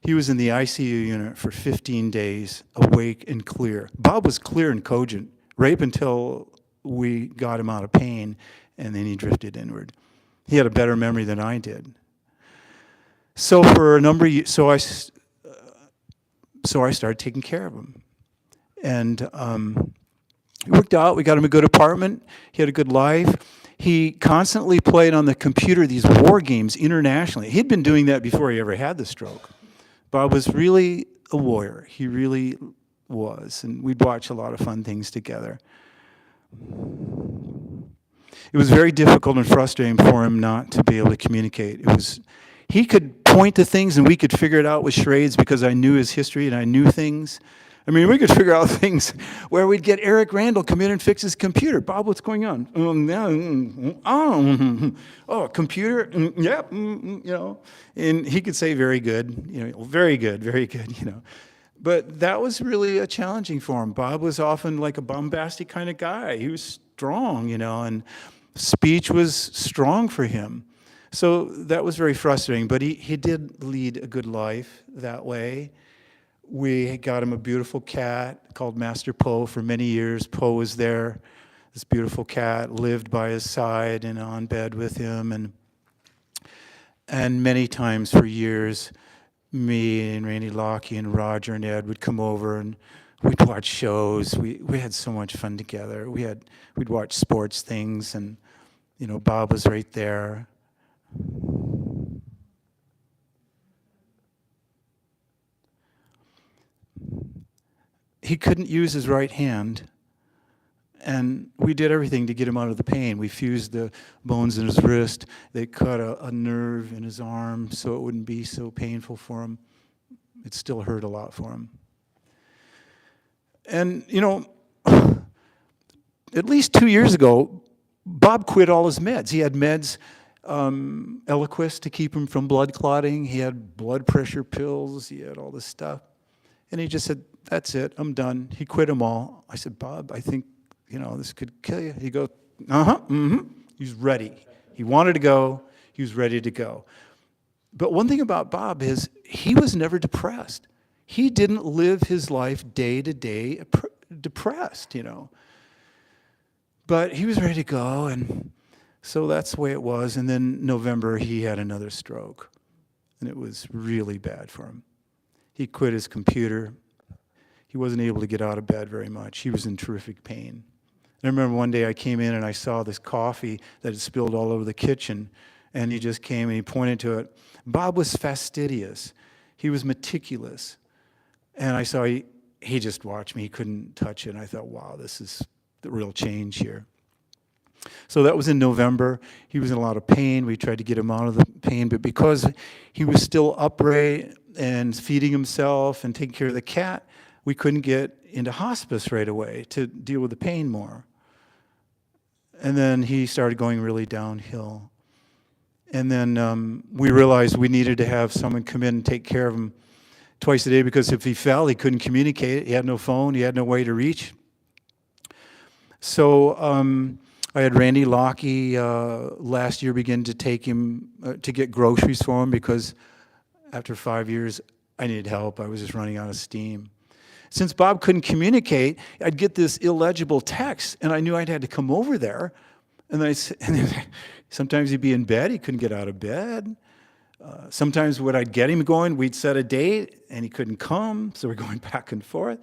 He was in the ICU unit for 15 days, awake and clear. Bob was clear and cogent right up until we got him out of pain, and then he drifted inward. He had a better memory than I did. So for a number of years, so I started taking care of him. And it worked out. We got him a good apartment. He had a good life. He constantly played on the computer these war games internationally. He'd been doing that before he ever had the stroke. Bob was really a warrior. He really was. And we'd watch a lot of fun things together. It was very difficult and frustrating for him not to be able to communicate. He could point to things and we could figure it out with charades because I knew his history and I knew things. I mean, we could figure out things where we'd get Eric Randall come in and fix his computer. Bob, what's going on? Computer, yep, you know. And he could say very good, you know, very good, you know. But that was really challenging for him. Bob was often like a bombastic kind of guy. He was strong, you know, and speech was strong for him. So that was very frustrating, but he did lead a good life that way. We got him a beautiful cat called Master Poe for many years. Poe was there. This beautiful cat lived by his side and on bed with him. And many times for years, me and Randy Lockie and Roger and Ed would come over and we'd watch shows. We had so much fun together. We'd watch sports things, and you know, Bob was right there. He couldn't use his right hand, and we did everything to get him out of the pain. We fused the bones in his wrist. They cut a nerve in his arm so it wouldn't be so painful for him. It still hurt a lot for him. And, you know, at least 2 years ago, Bob quit all his meds. He had meds, Eliquis to keep him from blood clotting. He had blood pressure pills. He had all this stuff. And he just said, that's it, I'm done. He quit them all. I said, Bob, I think, you know, this could kill you. He goes, He's ready. He wanted to go. He was ready to go. But one thing about Bob is he was never depressed. He didn't live his life day to day depressed, you know. But he was ready to go, and so that's the way it was. And then November, he had another stroke, and it was really bad for him. He quit his computer. He wasn't able to get out of bed very much. He was in terrific pain. And I remember one day I came in and I saw this coffee that had spilled all over the kitchen, and he just came and he pointed to it. Bob was fastidious. He was meticulous. And I saw he just watched me. He couldn't touch it. And I thought, wow, this is the real change here. So that was in November. He was in a lot of pain. We tried to get him out of the pain, but because he was still upright and feeding himself and taking care of the cat, we couldn't get into hospice right away to deal with the pain more. And then he started going really downhill. And then we realized we needed to have someone come in and take care of him twice a day, because if he fell, he couldn't communicate. He had no phone. He had no way to reach. So I had Randy Lockey last year begin to take him to get groceries for him, because after 5 years, I needed help. I was just running out of steam. Since Bob couldn't communicate, I'd get this illegible text, and I knew I'd had to come over there. And then sometimes he'd be in bed. He couldn't get out of bed. Sometimes when I'd get him going, we'd set a date, and he couldn't come, so we're going back and forth.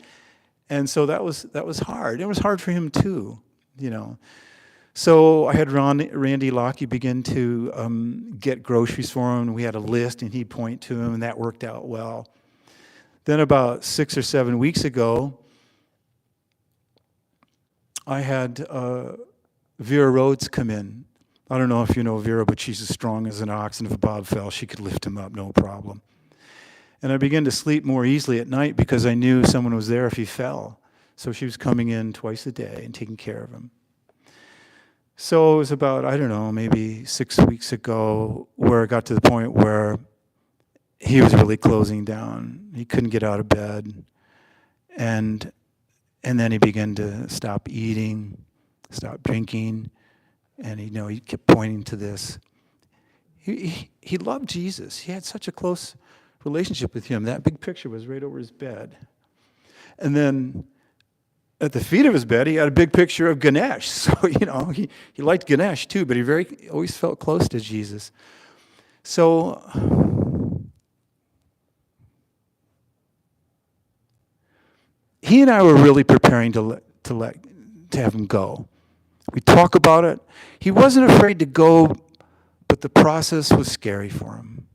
And so that was hard. It was hard for him too, you know. So I had Randy Lockey begin to get groceries for him. We had a list, and he'd point to him, and that worked out well. Then about 6 or 7 weeks ago, I had Vera Rhodes come in. I don't know if you know Vera, but she's as strong as an ox, and if Bob fell, she could lift him up, no problem. And I began to sleep more easily at night because I knew someone was there if he fell. So she was coming in twice a day and taking care of him. So it was about, I don't know, maybe 6 weeks ago, where it got to the point where he was really closing down. He couldn't get out of bed. And then he began to stop eating, stop drinking, and he kept pointing to this. He loved Jesus. He had such a close relationship with him. That big picture was right over his bed. And then at the feet of his bed, he had a big picture of Ganesh. So, he liked Ganesh too, but he always felt close to Jesus. So he and I were really preparing to have him go. We talk about it. He wasn't afraid to go, but the process was scary for him.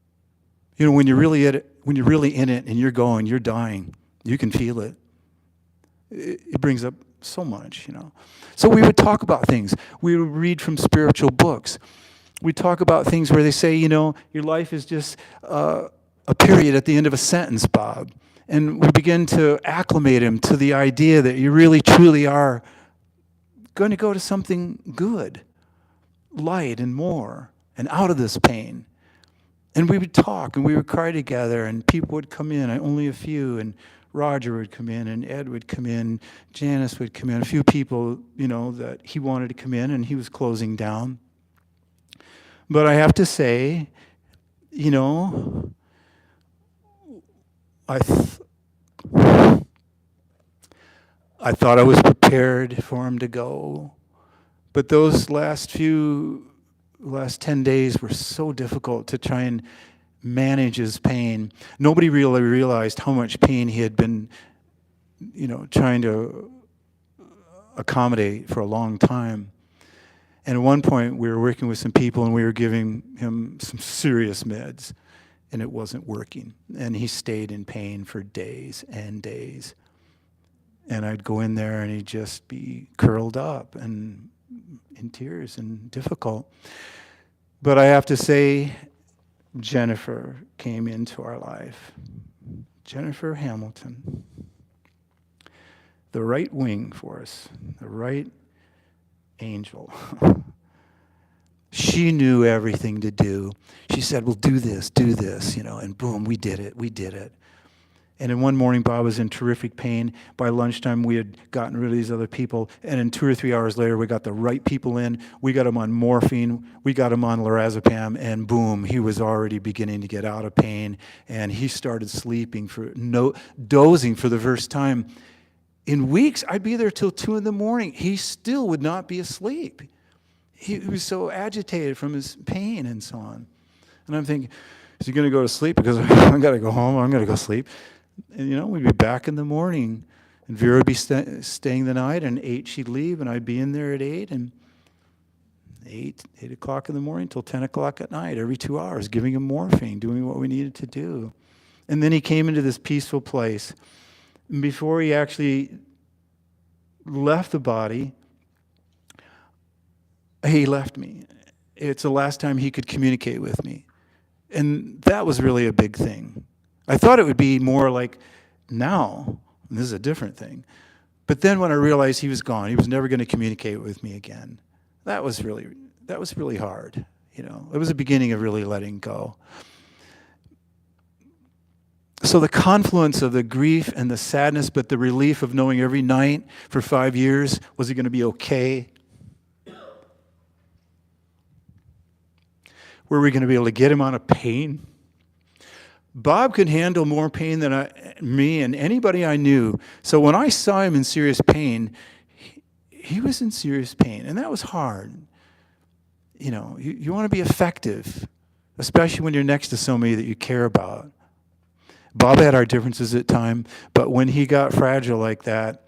When you're really in it and you're going, you're dying, you can feel it. It brings up so much, So we would talk about things. We would read from spiritual books. We talk about things where they say, your life is just a period at the end of a sentence, Bob. And we begin to acclimate him to the idea that you really, truly are going to go to something good, light and more, and out of this pain. And we would talk, and we would cry together, and people would come in, only a few, and Roger would come in, and Ed would come in, Janice would come in, a few people, that he wanted to come in, and he was closing down. But I have to say, I thought I was prepared for him to go, but those last 10 days were so difficult to try and manage his pain. Nobody really realized how much pain he had been, trying to accommodate for a long time. And at one point, we were working with some people, and we were giving him some serious meds, and it wasn't working. And he stayed in pain for days and days. And I'd go in there, and he'd just be curled up and in tears and difficult. But I have to say, Jennifer came into our life. Jennifer Hamilton. The right wing for us, the right angel. She knew everything to do. She said, well, do this, and boom, we did it. And then one morning, Bob was in terrific pain. By lunchtime, we had gotten rid of these other people. And then 2 or 3 hours later, we got the right people in. We got him on morphine. We got him on lorazepam. And boom, he was already beginning to get out of pain. And he started sleeping, dozing for the first time. in weeks, I'd be there till 2 in the morning. He still would not be asleep. He was so agitated from his pain and so on. And I'm thinking, is he going to go to sleep? Because I've got to go home. I'm going to go sleep. And, we'd be back in the morning. And Vera would be staying the night. And 8, she'd leave. And I'd be in there at 8. And 8 o'clock in the morning till 10 o'clock at night, every 2 hours, giving him morphine, doing what we needed to do. And then he came into this peaceful place. And before he actually left the body, he left me. It's the last time he could communicate with me. And that was really a big thing. I thought it would be more like now, and this is a different thing. But then when I realized he was gone, he was never going to communicate with me again. That was really hard. It was the beginning of really letting go. So the confluence of the grief and the sadness, but the relief of knowing every night for 5 years, was he going to be okay? Were we going to be able to get him out of pain? Bob could handle more pain than me and anybody I knew. So when I saw him in serious pain, he was in serious pain, and that was hard. You want to be effective, especially when you're next to somebody that you care about. Bob had our differences at times, but when he got fragile like that,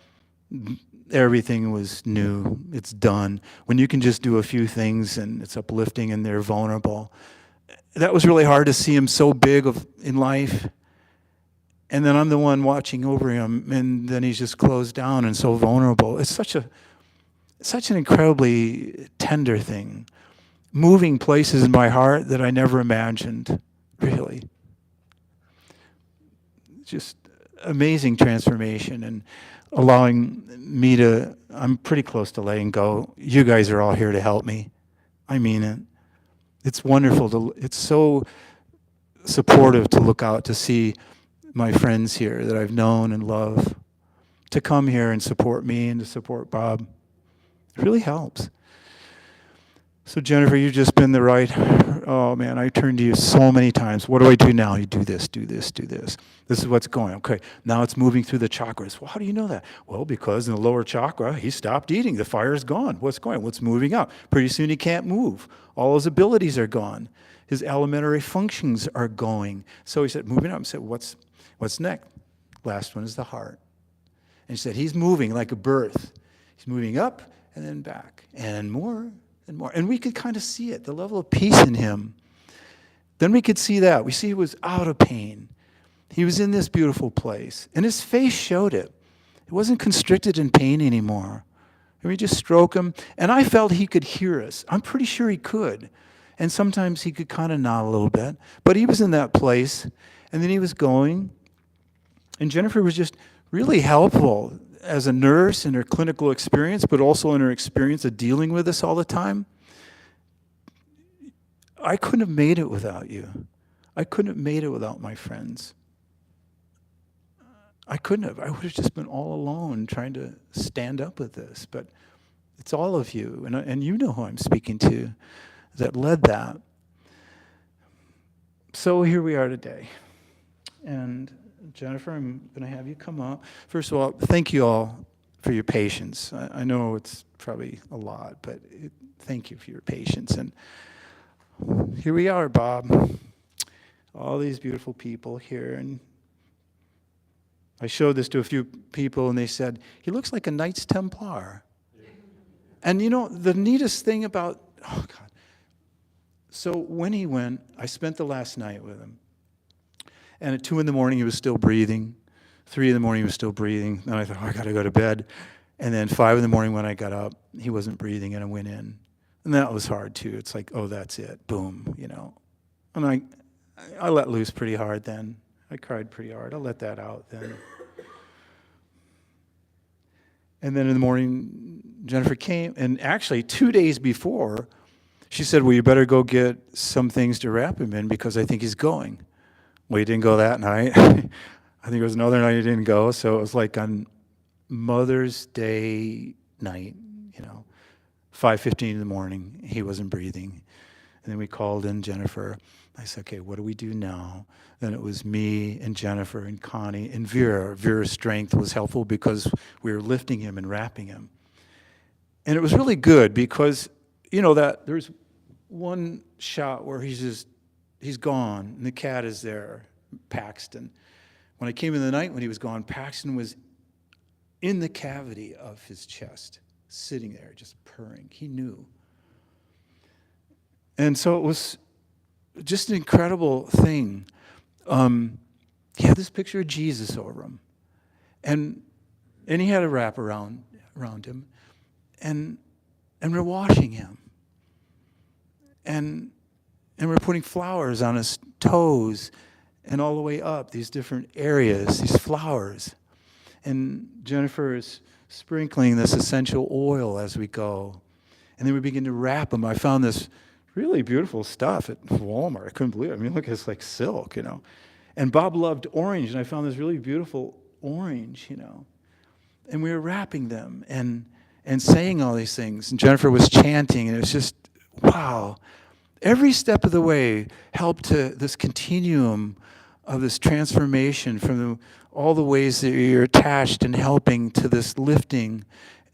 everything was new. It's done. When you can just do a few things and it's uplifting and they're vulnerable. That was really hard to see him so big in life. And then I'm the one watching over him, and then he's just closed down and so vulnerable. It's such an incredibly tender thing. Moving places in my heart that I never imagined, really. Just amazing transformation and allowing me I'm pretty close to letting go. You guys are all here to help me. I mean it. It's wonderful it's so supportive to look out to see my friends here that I've known and love, to come here and support me and to support Bob. It really helps. So Jennifer, you've just been oh man, I turned to you so many times. What do I do now? You do this, do this, do this. This is what's going. Okay, now it's moving through the chakras. Well, how do you know that? Well, because in the lower chakra, he stopped eating. The fire's gone. What's going? What's moving up? Pretty soon he can't move. All his abilities are gone. His alimentary functions are going. So he said, moving up. I said, what's next? Last one is the heart. And he said, he's moving like a birth. He's moving up and then back and more. And more. And we could kind of see it, the level of peace in him. Then we could see that. We see he was out of pain. He was in this beautiful place. And his face showed it. It wasn't constricted in pain anymore. And we just stroke him. And I felt he could hear us. I'm pretty sure he could. And sometimes he could kind of nod a little bit. But he was in that place. And then he was going. And Jennifer was just really helpful as a nurse in her clinical experience, but also in her experience of dealing with us all the time. I couldn't have made it without you. I couldn't have made it without my friends. I couldn't have. I would have just been all alone trying to stand up with this. But it's all of you, and you know who I'm speaking to, that led that. So here we are today. And Jennifer, I'm going to have you come up. First of all, thank you all for your patience. I know it's probably a lot, but thank you for your patience. And here we are, Bob. All these beautiful people here. And I showed this to a few people, and they said, he looks like a Knights Templar. And the neatest thing about, oh God. So when he went, I spent the last night with him. And at 2 in the morning, he was still breathing. 3 in the morning, he was still breathing. Then I thought, I got to go to bed. And then 5 in the morning when I got up, he wasn't breathing, and I went in. And that was hard, too. It's like, oh, that's it. Boom, And I let loose pretty hard then. I cried pretty hard. I let that out then. And then in the morning, Jennifer came. And actually, 2 days before, she said, well, you better go get some things to wrap him in because I think he's going. Well, he didn't go that night. I think it was another night he didn't go. So it was like on Mother's Day night, 5:15 in the morning, he wasn't breathing. And then we called in Jennifer. I said, okay, what do we do now? Then it was me and Jennifer and Connie and Vera. Vera's strength was helpful because we were lifting him and wrapping him. And it was really good because, you know, that there's one shot where he's gone and the cat is there, Paxton. When I came in the night when he was gone, Paxton was in the cavity of his chest, sitting there just purring. He knew. And so it was just an incredible thing. He had this picture of Jesus over him. And he had a wrap around him. And we're washing him. And we're putting flowers on his toes and all the way up, these different areas, these flowers. And Jennifer is sprinkling this essential oil as we go. And then we begin to wrap him. I found this really beautiful stuff at Walmart. I couldn't believe it. I mean, look, it's like silk, you know. And Bob loved orange, and I found this really beautiful orange, you know. And we were wrapping them and saying all these things. And Jennifer was chanting, and it was just, wow. Every step of the way helped to this continuum of this transformation from all the ways that you're attached and helping to this lifting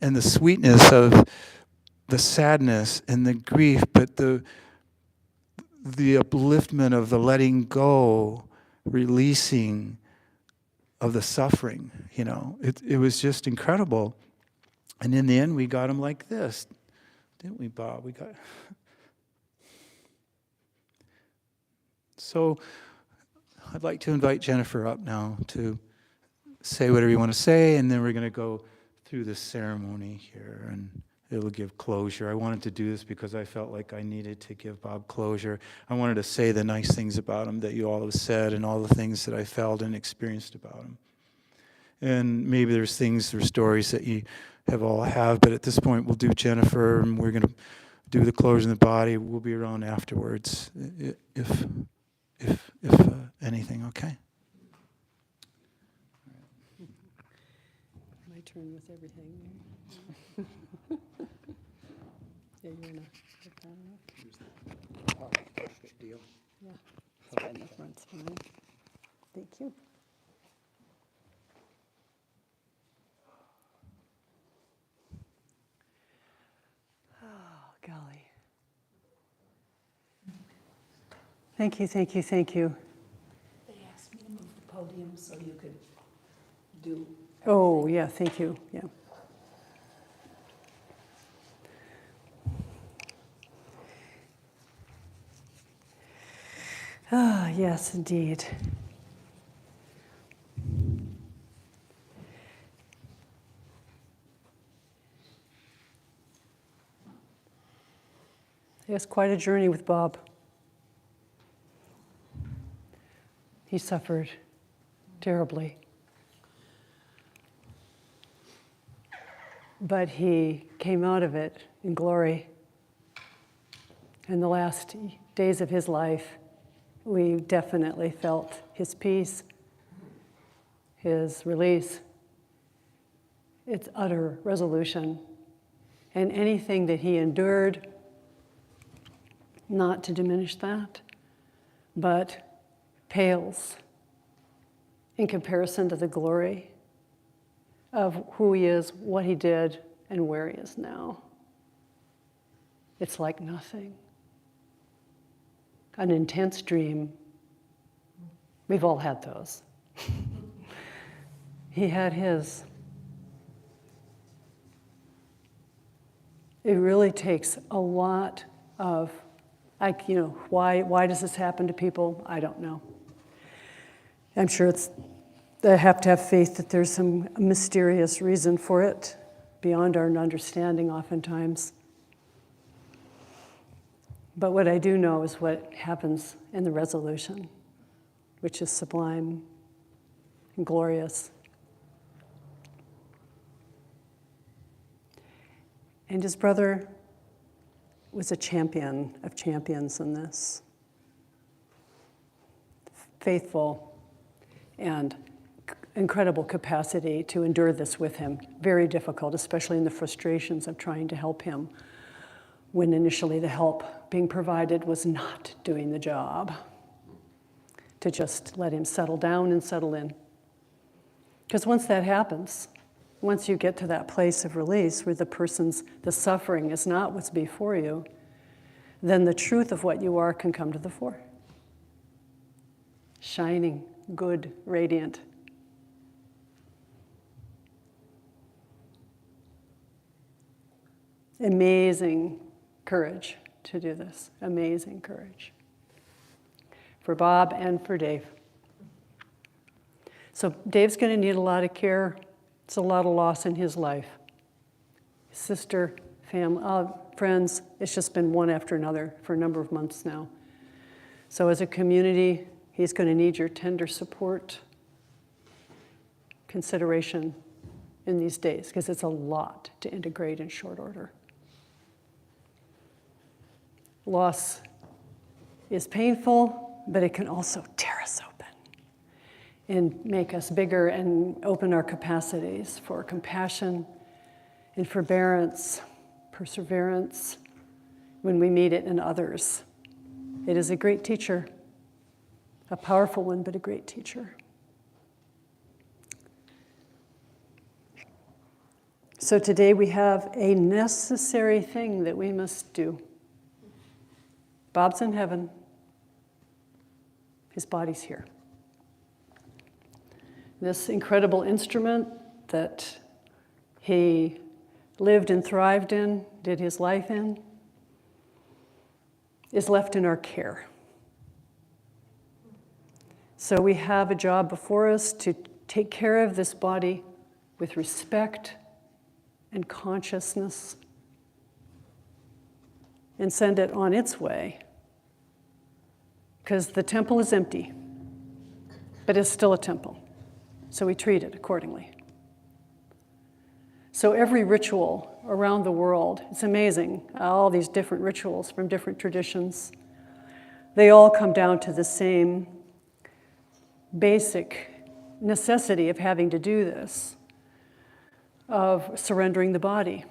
and the sweetness of the sadness and the grief, but the upliftment of the letting go, releasing of the suffering, you know. It was just incredible. And in the end, we got him like this. Didn't we, Bob? We got... So I'd like to invite Jennifer up now to say whatever you want to say, and then we're going to go through this ceremony here, and it'll give closure. I wanted to do this because I felt like I needed to give Bob closure. I wanted to say the nice things about him that you all have said and all the things that I felt and experienced about him. And maybe there's things or stories that you all have, but at this point we'll do Jennifer, and we're going to do the closure in the body. We'll be around afterwards if anything, okay? My turn with everything. Yeah, you're gonna get that enough? Good deal. Yeah, it's right in the front's fine. Thank you. Oh, golly. Thank you, thank you, thank you. They asked me to move the podium so you could do. Oh, yeah, thank you, yeah. Ah, yes, indeed. It's quite a journey with Bob. He suffered terribly. But he came out of it in glory. In the last days of his life, we definitely felt his peace, his release, its utter resolution, and anything that he endured, not to diminish that, but pales in comparison to the glory of who he is, what he did, and where he is now. It's like nothing. An intense dream. We've all had those. He had his. It really takes a lot of, why does this happen to people? I don't know. I'm sure they have to have faith that there's some mysterious reason for it, beyond our understanding oftentimes. But what I do know is what happens in the resolution, which is sublime and glorious. And his brother was a champion of champions in this. Faithful and incredible capacity to endure this with him. Very difficult, especially in the frustrations of trying to help him. when initially the help being provided was not doing the job, to just let him settle down and settle in. Because once that happens, once you get to that place of release where the suffering is not what's before you, then the truth of what you are can come to the fore. Shining, good, radiant. Amazing courage to do this. Amazing courage. For Bob and for Dave. So Dave's going to need a lot of care. It's a lot of loss in his life. His sister, family, friends, it's just been one after another for a number of months now. So as a community, he's going to need your tender support, consideration in these days, because it's a lot to integrate in short order. Loss is painful, but it can also tear us open and make us bigger and open our capacities for compassion and forbearance, perseverance, when we meet it in others. It is a great teacher, a powerful one, but a great teacher. So today we have a necessary thing that we must do. Bob's in heaven. His body's here. This incredible instrument that he lived and thrived in, did his life in, is left in our care. So we have a job before us to take care of this body with respect and consciousness and send it on its way. Because the temple is empty, but it's still a temple. So we treat it accordingly. So every ritual around the world, it's amazing, all these different rituals from different traditions, they all come down to the same basic necessity of having to do this, of surrendering the body.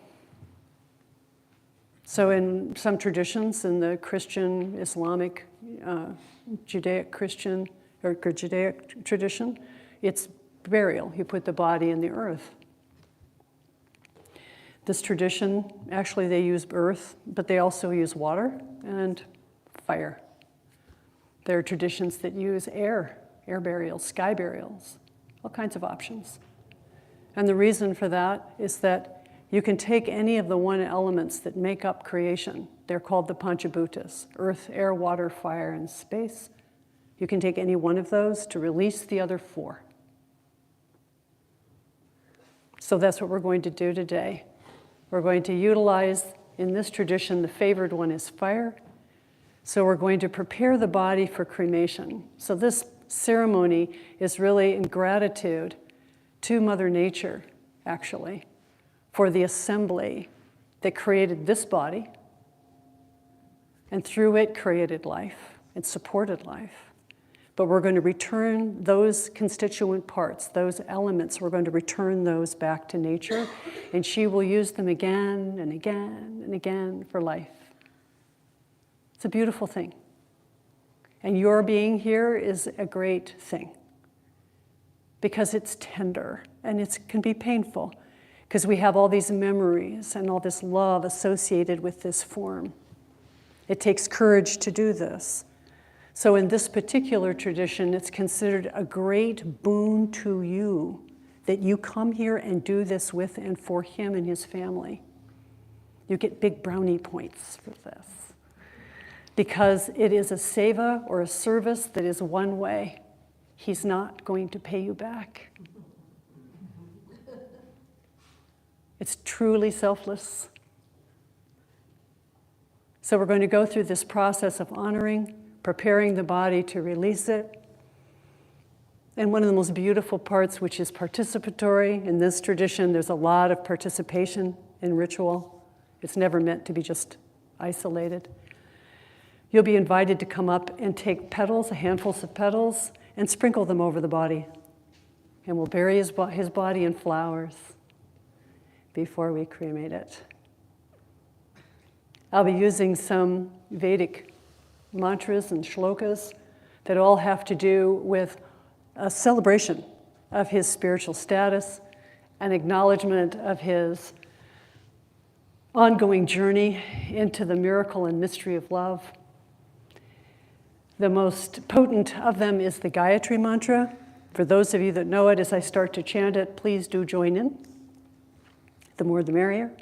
So in some traditions, in the Christian, Islamic, Judaic Christian, or Judaic tradition, it's burial. You put the body in the earth. This tradition, actually they use earth, but they also use water and fire. There are traditions that use air burials, sky burials, all kinds of options. And the reason for that is that you can take any of the one elements that make up creation. They're called the Panchabhutas, earth, air, water, fire, and space. You can take any one of those to release the other four. So that's what we're going to do today. We're going to utilize, in this tradition, the favored one is fire. So we're going to prepare the body for cremation. So this ceremony is really in gratitude to Mother Nature, actually, for the assembly that created this body, and through it created life and supported life. But we're going to return those constituent parts, those elements, we're going to return those back to nature, and she will use them again and again and again for life. It's a beautiful thing. And your being here is a great thing, because it's tender and it can be painful, because we have all these memories and all this love associated with this form. It takes courage to do this. So in this particular tradition, it's considered a great boon to you that you come here and do this with and for him and his family. You get big brownie points for this, because it is a seva or a service that is one way. He's not going to pay you back. It's truly selfless. So we're going to go through this process of honoring, preparing the body to release it. And one of the most beautiful parts, which is participatory, in this tradition, there's a lot of participation in ritual. It's never meant to be just isolated. You'll be invited to come up and take petals, handfuls of petals, and sprinkle them over the body. And we'll bury his body in flowers before we cremate it. I'll be using some Vedic mantras and shlokas that all have to do with a celebration of his spiritual status, an acknowledgement of his ongoing journey into the miracle and mystery of love. The most potent of them is the Gayatri mantra. For those of you that know it, as I start to chant it, please do join in. The more the merrier.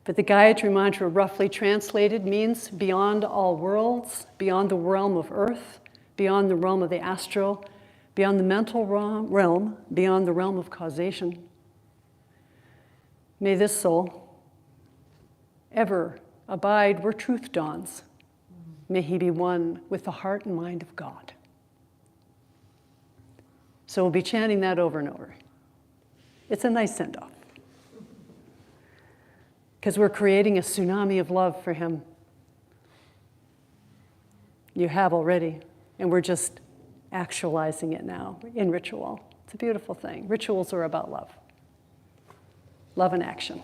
But the Gayatri mantra, roughly translated, means beyond all worlds, beyond the realm of earth, beyond the realm of the astral, beyond the mental realm, beyond the realm of causation. May this soul ever abide where truth dawns. May he be one with the heart and mind of God. So we'll be chanting that over and over. It's a nice send-off. Because we're creating a tsunami of love for him. You have already, and we're just actualizing it now in ritual. It's a beautiful thing. Rituals are about love. Love in action.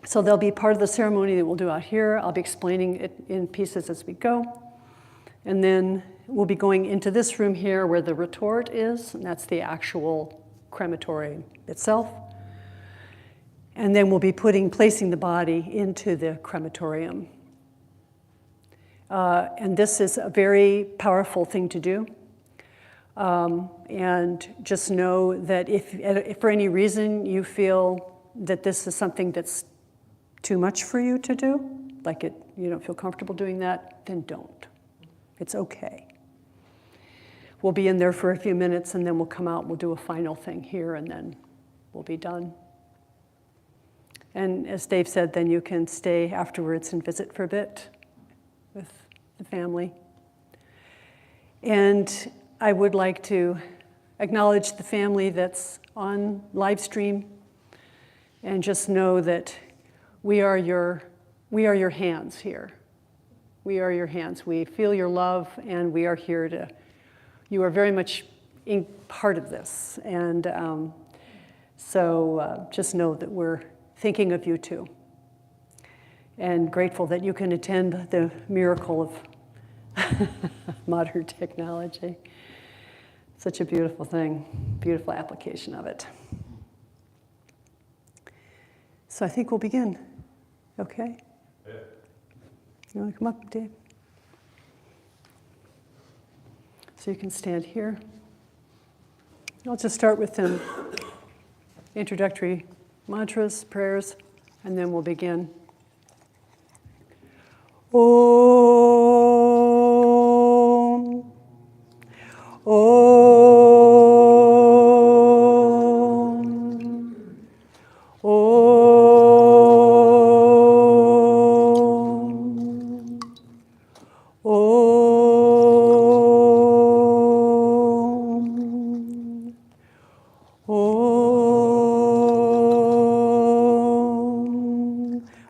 So there'll be part of the ceremony that we'll do out here. I'll be explaining it in pieces as we go. And then we'll be going into this room here where the retort is, and that's the actual crematory itself. And then we'll be placing the body into the crematorium. And this is a very powerful thing to do. And just know that if for any reason you feel that this is something that's too much for you to do, like you don't feel comfortable doing that, then don't. It's okay. We'll be in there for a few minutes and then we'll come out and we'll do a final thing here and then we'll be done. And as Dave said, then you can stay afterwards and visit for a bit with the family. And I would like to acknowledge the family that's on live stream and just know that we are your hands here. We are your hands. We feel your love and we are here you are very much part of this. And so just know that we're thinking of you too. And grateful that you can attend the miracle of modern technology. Such a beautiful thing, beautiful application of it. So I think we'll begin. Okay? Yeah. You want to come up, Dave? So you can stand here. I'll just start with some introductory mantras, prayers, and then we'll begin. Om. Om. Om. Om.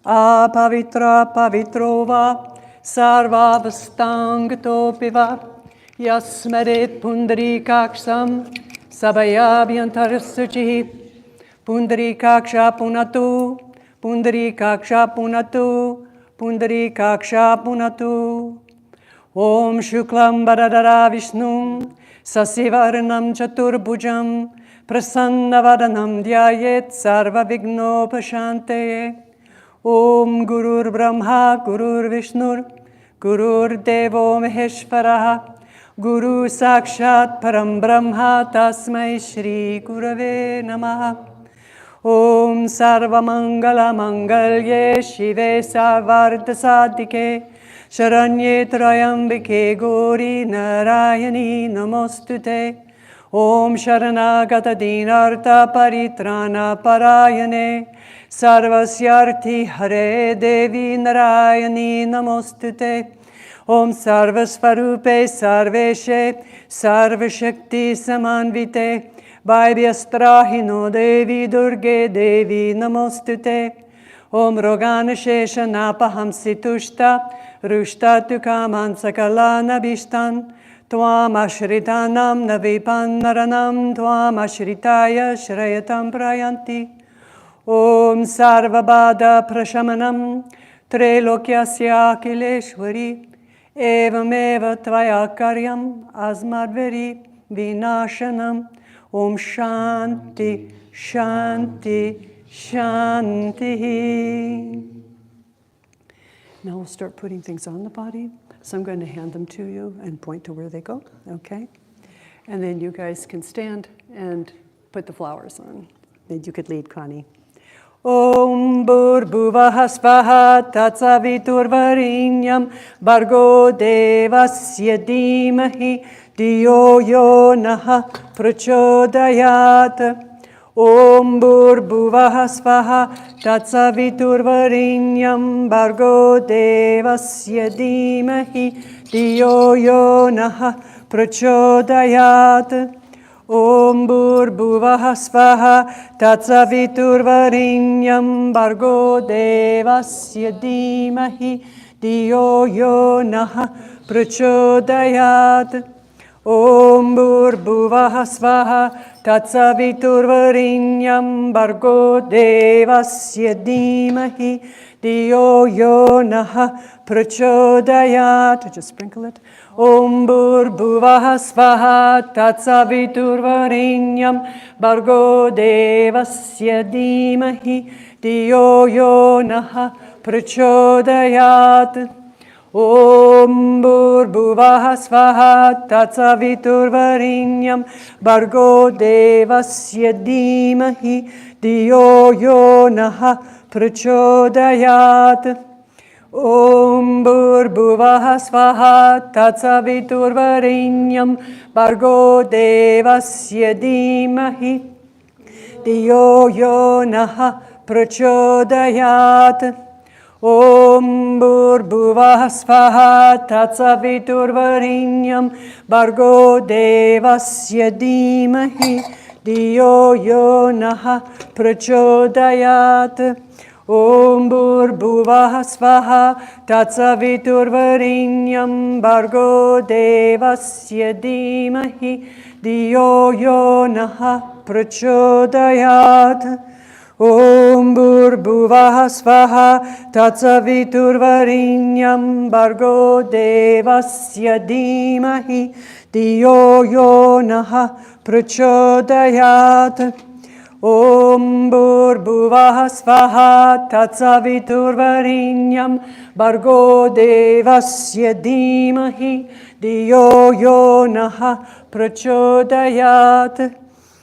Apavitra pavitrova sarvavastangatopiva yasmarit pundarikaksham sabayabhyantarasuchihi pundarikaksha punatu pundarikaksha punatu pundarikaksha punatu. Om Shuklam Bharadara Vishnum Sasivarnam Chaturbhujam Prasannavadanam Dhyayet Sarva Vignopashanteye. Om Gurur Brahma Gurur Vishnur Gurur Devo Maheshwaraha Guru Sakshat Param Brahma Tasmai Shri Gurave Namaha. Om Sarva Mangala Mangalye Shive Sarvartha Sadhike Sharanye Trayambike Gauri Narayani Namostute. Om Sharanagata Dinartha Paritrana Parayane Sarvasyarthi Hare Devi Narayani Namostute. Om Sarvasvarupe Sarveshe Sarvashakti Samanvite Vaibhyastrahino Devi Durge Devi Namostute. Om Rogana Shesha Napahamsitushta Rushta Tukaman Sakala Nabishtan Tvam ashritanam navipannaranam tvam ashritaya shrayatam prayanti. Om sarvabada prashamanam trilokyasya kileshwari evameva tvaya karyam asmadveri vinashanam. Om shanti shanti shanti. Now we'll start putting things on the body. So I'm going to hand them to you and point to where they go, okay? And then you guys can stand and put the flowers on. Then you could lead, Connie. Om Bhurбhuvah Svaha Tatsaviturvarinyam Bhargo Devasya Dhimahi Dhiyo Yo Naha Prachodayat. Om Bhurбhuvah Svaha Tatsaviturvarinyam Bhargo Devasya Dhimahi Dhiyo Yo Naha Prachodayat. Om Bhurбhuvah Svaha Tatsaviturvarinyam Bhargo Devasya Dhimahi Dhiyo Yo Naha Prachodayat. Om Bhurбhuvah Svaha Tatsaviturvarinyam Bhargo Devasya Dhimahi Dhiyo Yo Naha Prachodayat. Just sprinkle it. Om Bhurбhuvah Svaha Tatsaviturvarinyam Bhargo Devasya Dhimahi Dhiyo Yo Naha Prachodayat. Om Bhurбhuvah Svaha Tatsaviturvarinyam Bhargo Devasya Dhimahi Dhiyo Yo Naha Prachodayat. Om Bhurбhuvah Svaha Tatsaviturvarinyam Bhargo Devasya Dhimahi Dhiyo Yo Naha Prachodayat. Om Bhurбhuvah Svaha Tatsaviturvarinyam Bhargo Devasya Dhimahi Dhiyo Yo Naha Prachodayat. Om Bhurбhuvah Svaha Tatsaviturvarinyam Bhargo Devasya Dhimahi Dhiyo Yo Naha Prachodayat. Om Bhurбhuvah Svaha Tatsaviturvarinyam Bhargo Devasya Dhimahi Dhiyo Yo Naha Prachodayat. Om Bhurбhuvah Svaha Tatsaviturvarinyam Bhargo Devasya Dhimahi Dhiyo Yo Naha Prachodayat.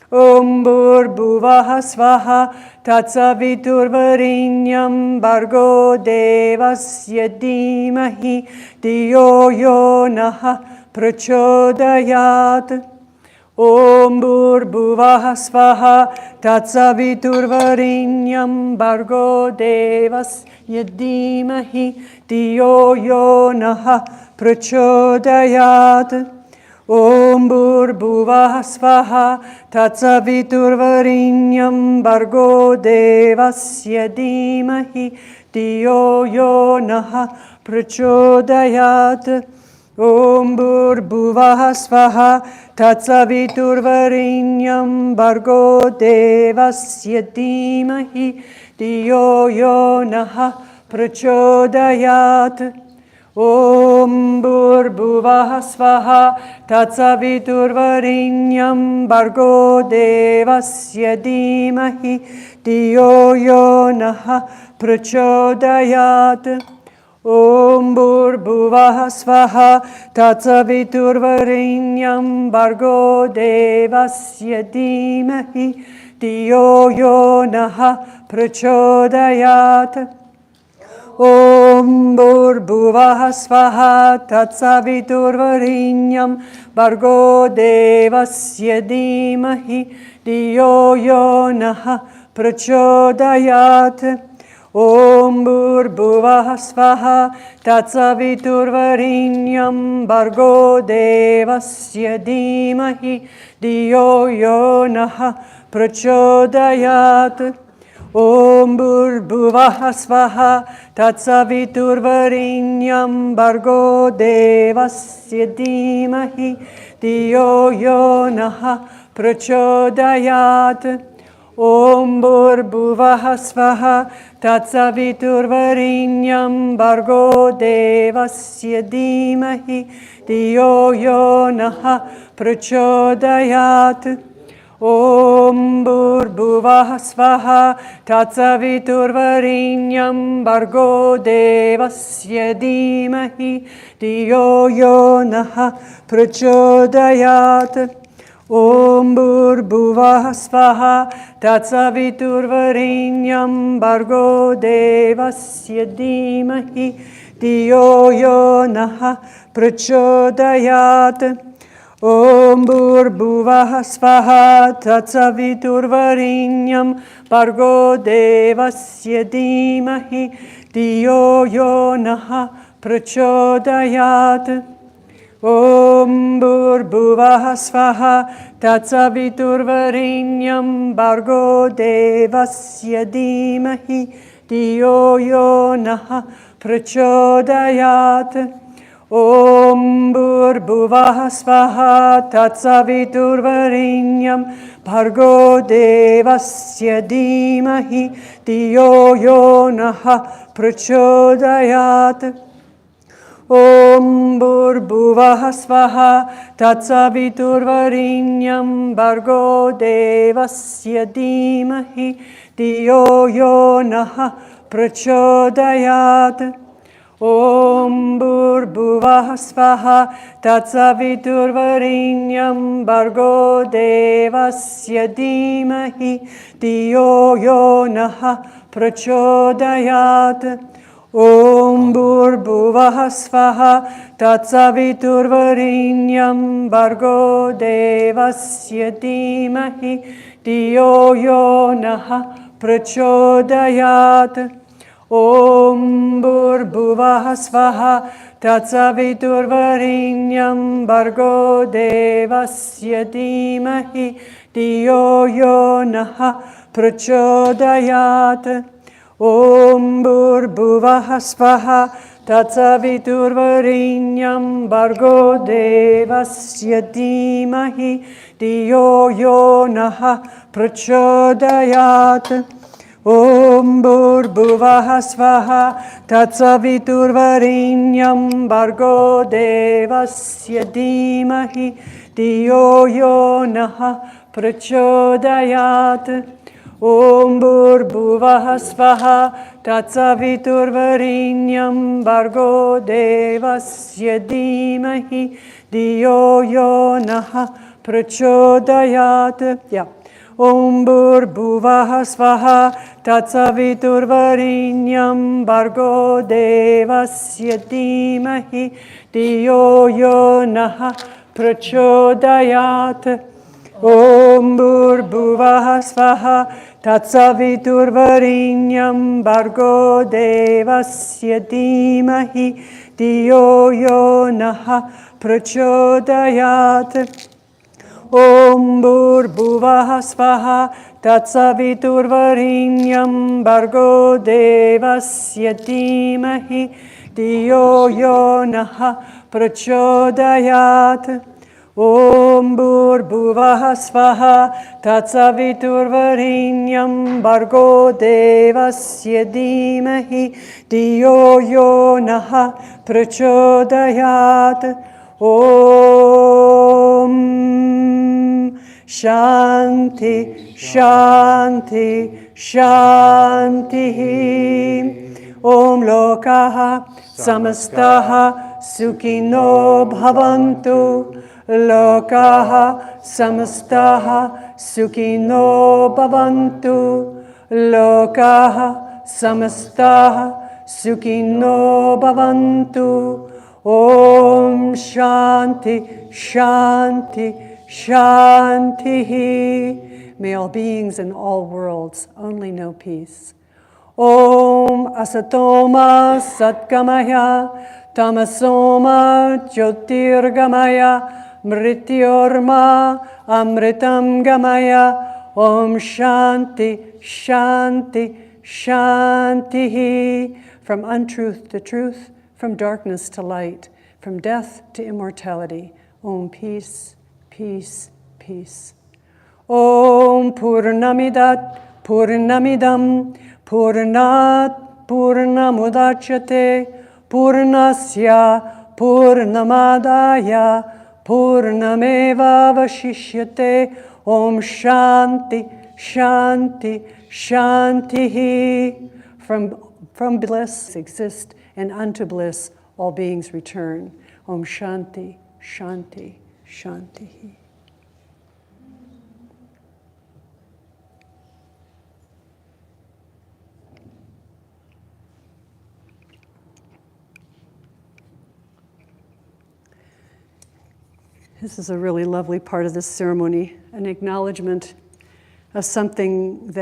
Om Bhurбhuvah Svaha Tatsaviturvarinyam Bhargo Devasya Dhimahi Dhiyo Yo Naha Prachodayat. Om Bhurбhuvah Svaha Tatsaviturvarinyam Bhargo Devasya Dhimahi Dhiyo Yo Naha Prachodayat. Om Bhurбhuvah Svaha Tatsaviturvarinyam Bhargo Devasya Dhimahi Dhiyo Yo Naha Prachodayat. Om Bhurбhuvah Svaha Tatsaviturvarinyam Bhargo Devasya Dhimahi Dhiyo Yo Naha Prachodayat. Om Bhurбhuvah Svaha Tatsaviturvarinyam Bhargo Devasya Dhimahi Dhiyo Yo Naha Prachodayat. Om Bhurбhuvah Svaha Tatsaviturvarinyam Bhargo Devasya Dhimahi Dhiyo Yo Naha Prachodayat. Om Bhurбhuvah Svaha Tatsaviturvarinyam Bhargo Devasya Dhimahi Dhiyo Yo Naha Prachodayat. Om Bhurбhuvah Svaha Tatsaviturvarinyam Bhargo Devasya Dhimahi Dhiyo Yo Naha Prachodayat. Om Bhurбhuvah Svaha Tatsaviturvarenyam Bhargo Devasya Dhimahi Dhiyo Yo Naha Prachodayat. Om Bhurбhuvah Svaha Tatsaviturvarenyam Bhargo Devasya Dhimahi Dhiyo Yo Naha Prachodayat. Om Bhurбhuvah Svaha Tatsaviturvarenyam Bhargo Devasya Dhimahi Dhiyo Yo Naha Prachodayat. Om Bhurбhuvah Svaha Tatsaviturvarenyam Bhargo Devasya Dhimahi Dhiyo Yo Naha Prachodayat. Om Bhurбhuvah Svaha Tatsaviturvarenyam Bhargo Devasya Dhimahi Dhiyo Yo Naha Prachodayat. Om Bhurбhuvah Svaha Tatsaviturvarenyam Bhargo Devasya Dhimahi Dhiyo Yo Naha Prachodayat. Om Bhurбhuvah Svaha Tatsaviturvarenyam Bhargo Devasya Dhimahi Dhiyo Yo Naha Prachodayat. Om Bhurбhuvah Svaha Tatsaviturvarenyam Bhargo Devasya Dhimahi Dhiyo Yo Naha Prachodayat. Om Bhurбhuvah Svaha Tatsaviturvarenyam Bhargo Devasya Dhimahi Dhiyo Yo Naha Prachodayat. Om Bhurбhuvah Svaha Tatsaviturvarenyam Bhargo Devasya Dhimahi Dhiyo Yo Naha Prachodayat. Om Bhurбhuvah Svaha Tatsaviturvarenyam Bhargo Devasya Dhimahi Dhiyo Yo Naha Prachodayat. Om Bhurбhuvah Svaha Tatsaviturvarenyam Bhargo Devasya Dhimahi Dhiyo Yo Naha Prachodayat. Om Bhurбhuvah Svaha Tatsaviturvarenyam Bhargo Devasya Dhimahi Dhiyo Yo Naha Prachodayat. Om Bhurбhuvah Svaha Tatsaviturvarenyam Bhargo Devasya Dhimahi Dhiyo Yo Naha Prachodayat. Yeah. Om Bhurбhuvah Svaha Tatsaviturvarenyam Bhargo Devasya Dhimahi Dhiyo Yo Naha Prachodayat. Om Bhurбhuvah Svaha Tatsaviturvarenyam Bhargo Devasya Dhimahi Dhiyo Yo Naha Prachodayat. Om Bhurбhuvah Svaha Tatsaviturvarenyam Bhargo Devasya Dhimahi Dhiyo Yo Naha Prachodayat. Om Bhurбhuvah Svaha Tatsaviturvarenyam Bhargo Devasya Dhimahi Dhiyo Yo Naha Prachodayat. Om Shanti Shanti Shanti. Om Lokaha Samastaha Sukhino Bhavantu. Lokaha Samastaha Sukhino Bhavantu. Lokaha Samastaha Sukhino Bhavantu. Om Shanti Shanti Shanti. May all beings in all worlds only know peace. Om Asatoma Satgamaya Tamasoma Jyotirgamaya Mrityorma Amritam Gamaya. Om Shanti, Shanti, Shanti. From untruth to truth, from darkness to light, from death to immortality. Om peace, peace, peace. Om Purnamidat, Purnamidam, Purnat, Purnamudachyate, Purnasya, Purnamadaya, Purnameva Vashishyate. Om Shanti, Shanti, Shanti. From bliss exist, and unto bliss all beings return. Om Shanti, Shanti, Shanti. This is a really lovely part of this ceremony, an acknowledgement of something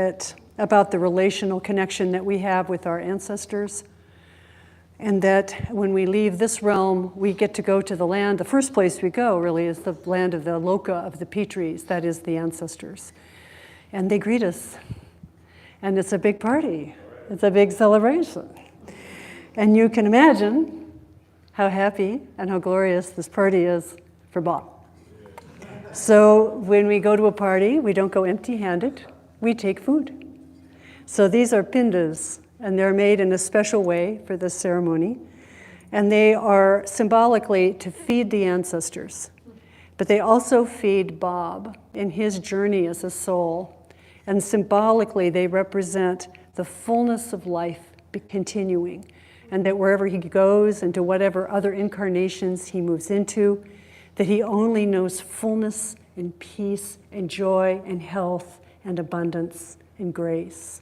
about the relational connection that we have with our ancestors, and that when we leave this realm, we get to go to the land. The first place we go, really, is the land of the Loka of the Pitris, that is the ancestors. And they greet us. And it's a big party. It's a big celebration. And you can imagine how happy and how glorious this party is for Bob. So when we go to a party, we don't go empty-handed. We take food. So these are pindas, and they're made in a special way for this ceremony. And they are symbolically to feed the ancestors. But they also feed Bob in his journey as a soul. And symbolically, they represent the fullness of life continuing. And that wherever he goes, into whatever other incarnations he moves into, that he only knows fullness and peace and joy and health and abundance and grace.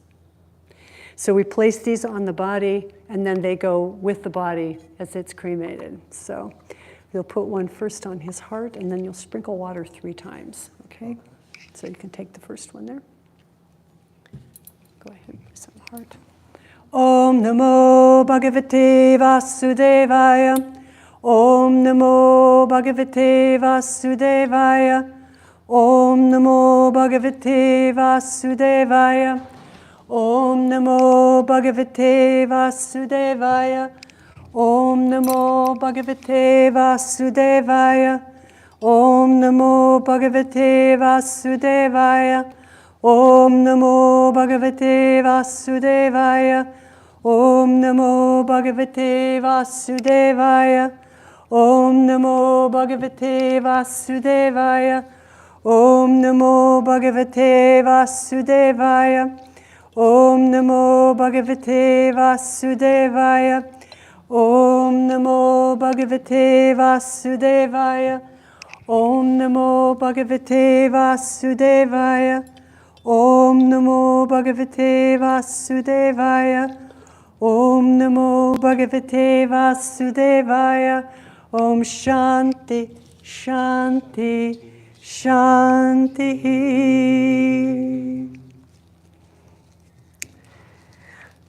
So we place these on the body, and then they go with the body as it's cremated. So you'll put one first on his heart, and then you'll sprinkle water 3 times, okay? So you can take the first one there. Go ahead and place on the heart. Om Namo Bhagavate Vasudevaya. Om Namo Bhagavate Vasudevaya. Om Namo Bhagavate Vasudevaya. Om Namo Bhagavate Vasudevaya. Om Namo Bhagavate Vasudevaya. Om Namo Bhagavate Vasudevaya. Om Namo Bhagavate Vasudevaya. Om Namo Bhagavate Vasudevaya. Om Namo Bhagavate Vasudevaya. Om Namo Bhagavate Vasudevaya. Om Namo Bhagavate Vasudevaya. Om Namo Bhagavate Vasudevaya. Om Namo Bhagavate Vasudevaya. Om Namo Bhagavate Vasudevaya. Om Namo Bhagavate Vasudevaya. Om Shanti, Shanti, Shanti.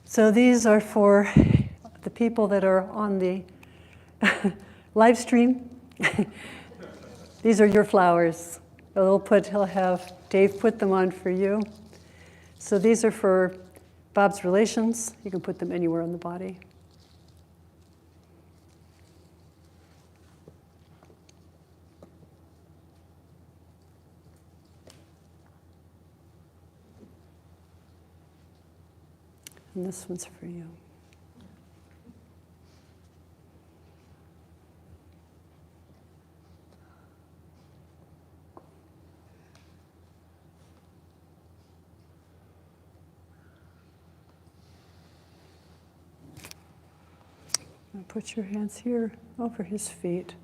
So these are for the people that are on the live stream. These are your flowers. He'll have Dave put them on for you. So these are for Bob's relations. You can put them anywhere on the body. And this one's for you. Now put your hands here over his feet.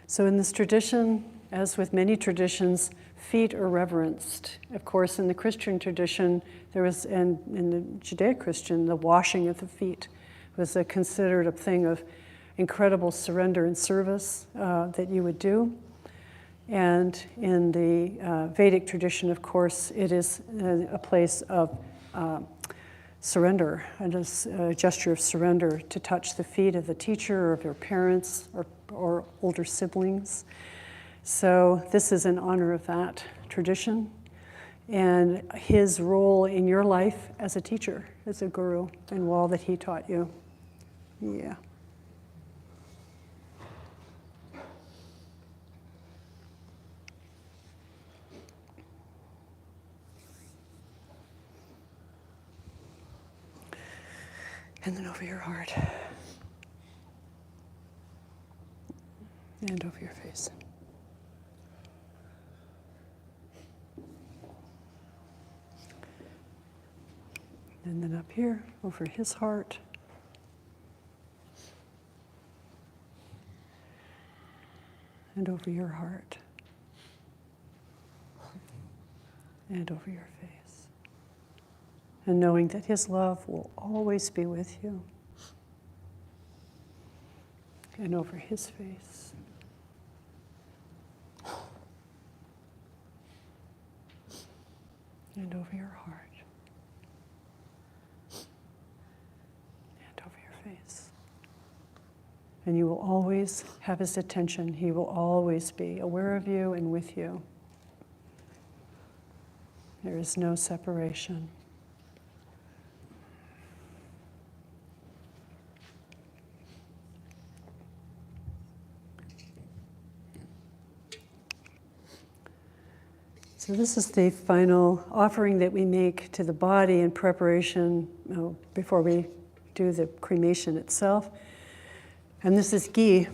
So in this tradition, as with many traditions, feet are reverenced. Of course, in the Christian tradition, there was, and in the Judeo-Christian, the washing of the feet was considered a thing of incredible surrender and service that you would do. And in the Vedic tradition, of course, it is a place of surrender, and a gesture of surrender to touch the feet of the teacher or of your parents or or older siblings. So this is in honor of that tradition and his role in your life as a teacher, as a guru, and all that he taught you. Yeah. And then over your heart. And over your face. And then up here, over his heart. And over your heart. And over your face. And knowing that his love will always be with you. And over his face. And over your heart. And over your face. And you will always have his attention. He will always be aware of you and with you. There is no separation. So this is the final offering that we make to the body in preparation before we do the cremation itself. And this is ghee.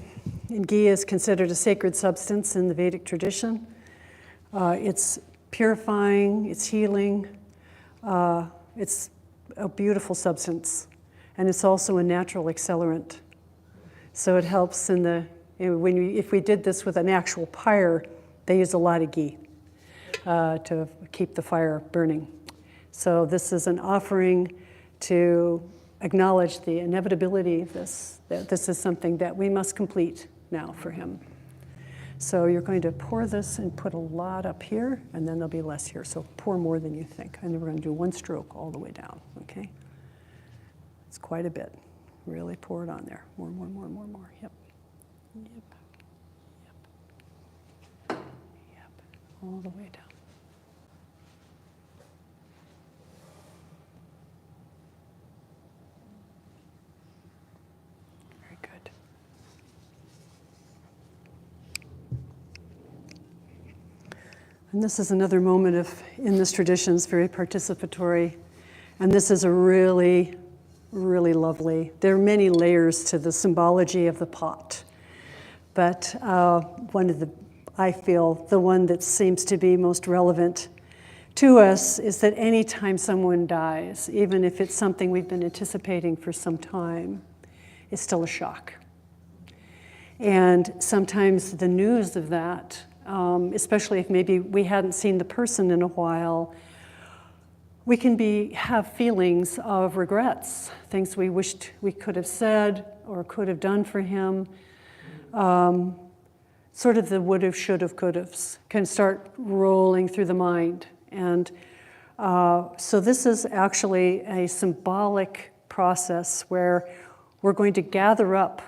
And ghee is considered a sacred substance in the Vedic tradition. It's purifying, it's healing, it's a beautiful substance. And it's also a natural accelerant. So it helps in the, if we did this with an actual pyre, they use a lot of ghee to keep the fire burning. So this is an offering to acknowledge the inevitability of this, that this is something that we must complete now for him. So you're going to pour this and put a lot up here, and then there'll be less here. So pour more than you think. And then we're going to do one stroke all the way down, okay? It's quite a bit. Really pour it on there. More. Yep. All the way down. Very good. And this is another moment in this tradition, it's very participatory. And this is a really, really lovely, there are many layers to the symbology of the pot. But I feel the one that seems to be most relevant to us is that anytime someone dies, even if it's something we've been anticipating for some time, it's still a shock. And sometimes the news of that, especially if maybe we hadn't seen the person in a while, we can have feelings of regrets, things we wished we could have said or could have done for him. Sort of the would have, should have, could haves can start rolling through the mind. And so this is actually a symbolic process where we're going to gather up,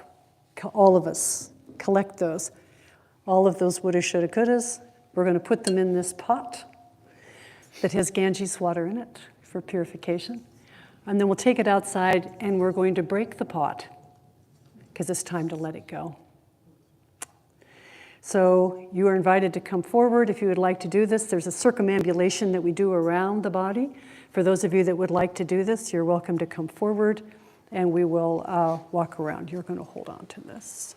all of us, collect those, all of those woulda, shoulda, couldas. We're going to put them in this pot that has Ganges water in it for purification. And then we'll take it outside and we're going to break the pot because it's time to let it go. So you are invited to come forward if you would like to do this. There's a circumambulation that we do around the body. For those of you that would like to do this, you're welcome to come forward and we will walk around. You're going to hold on to this.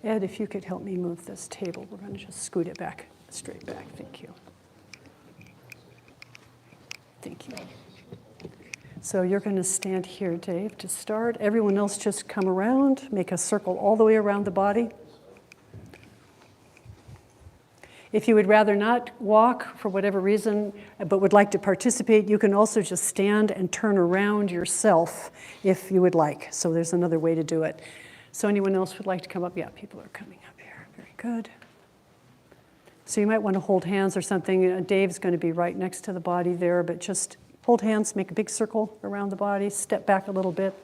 Ed, if you could help me move this table, we're going to just scoot it back, straight back. Thank you. Thank you. So you're going to stand here, Dave, to start. Everyone else just come around, make a circle all the way around the body. If you would rather not walk for whatever reason, but would like to participate, you can also just stand and turn around yourself if you would like. So there's another way to do it. So anyone else would like to come up? Yeah, people are coming up here. Very good. So you might want to hold hands or something. Dave's going to be right next to the body there, but just hold hands, make a big circle around the body, step back a little bit.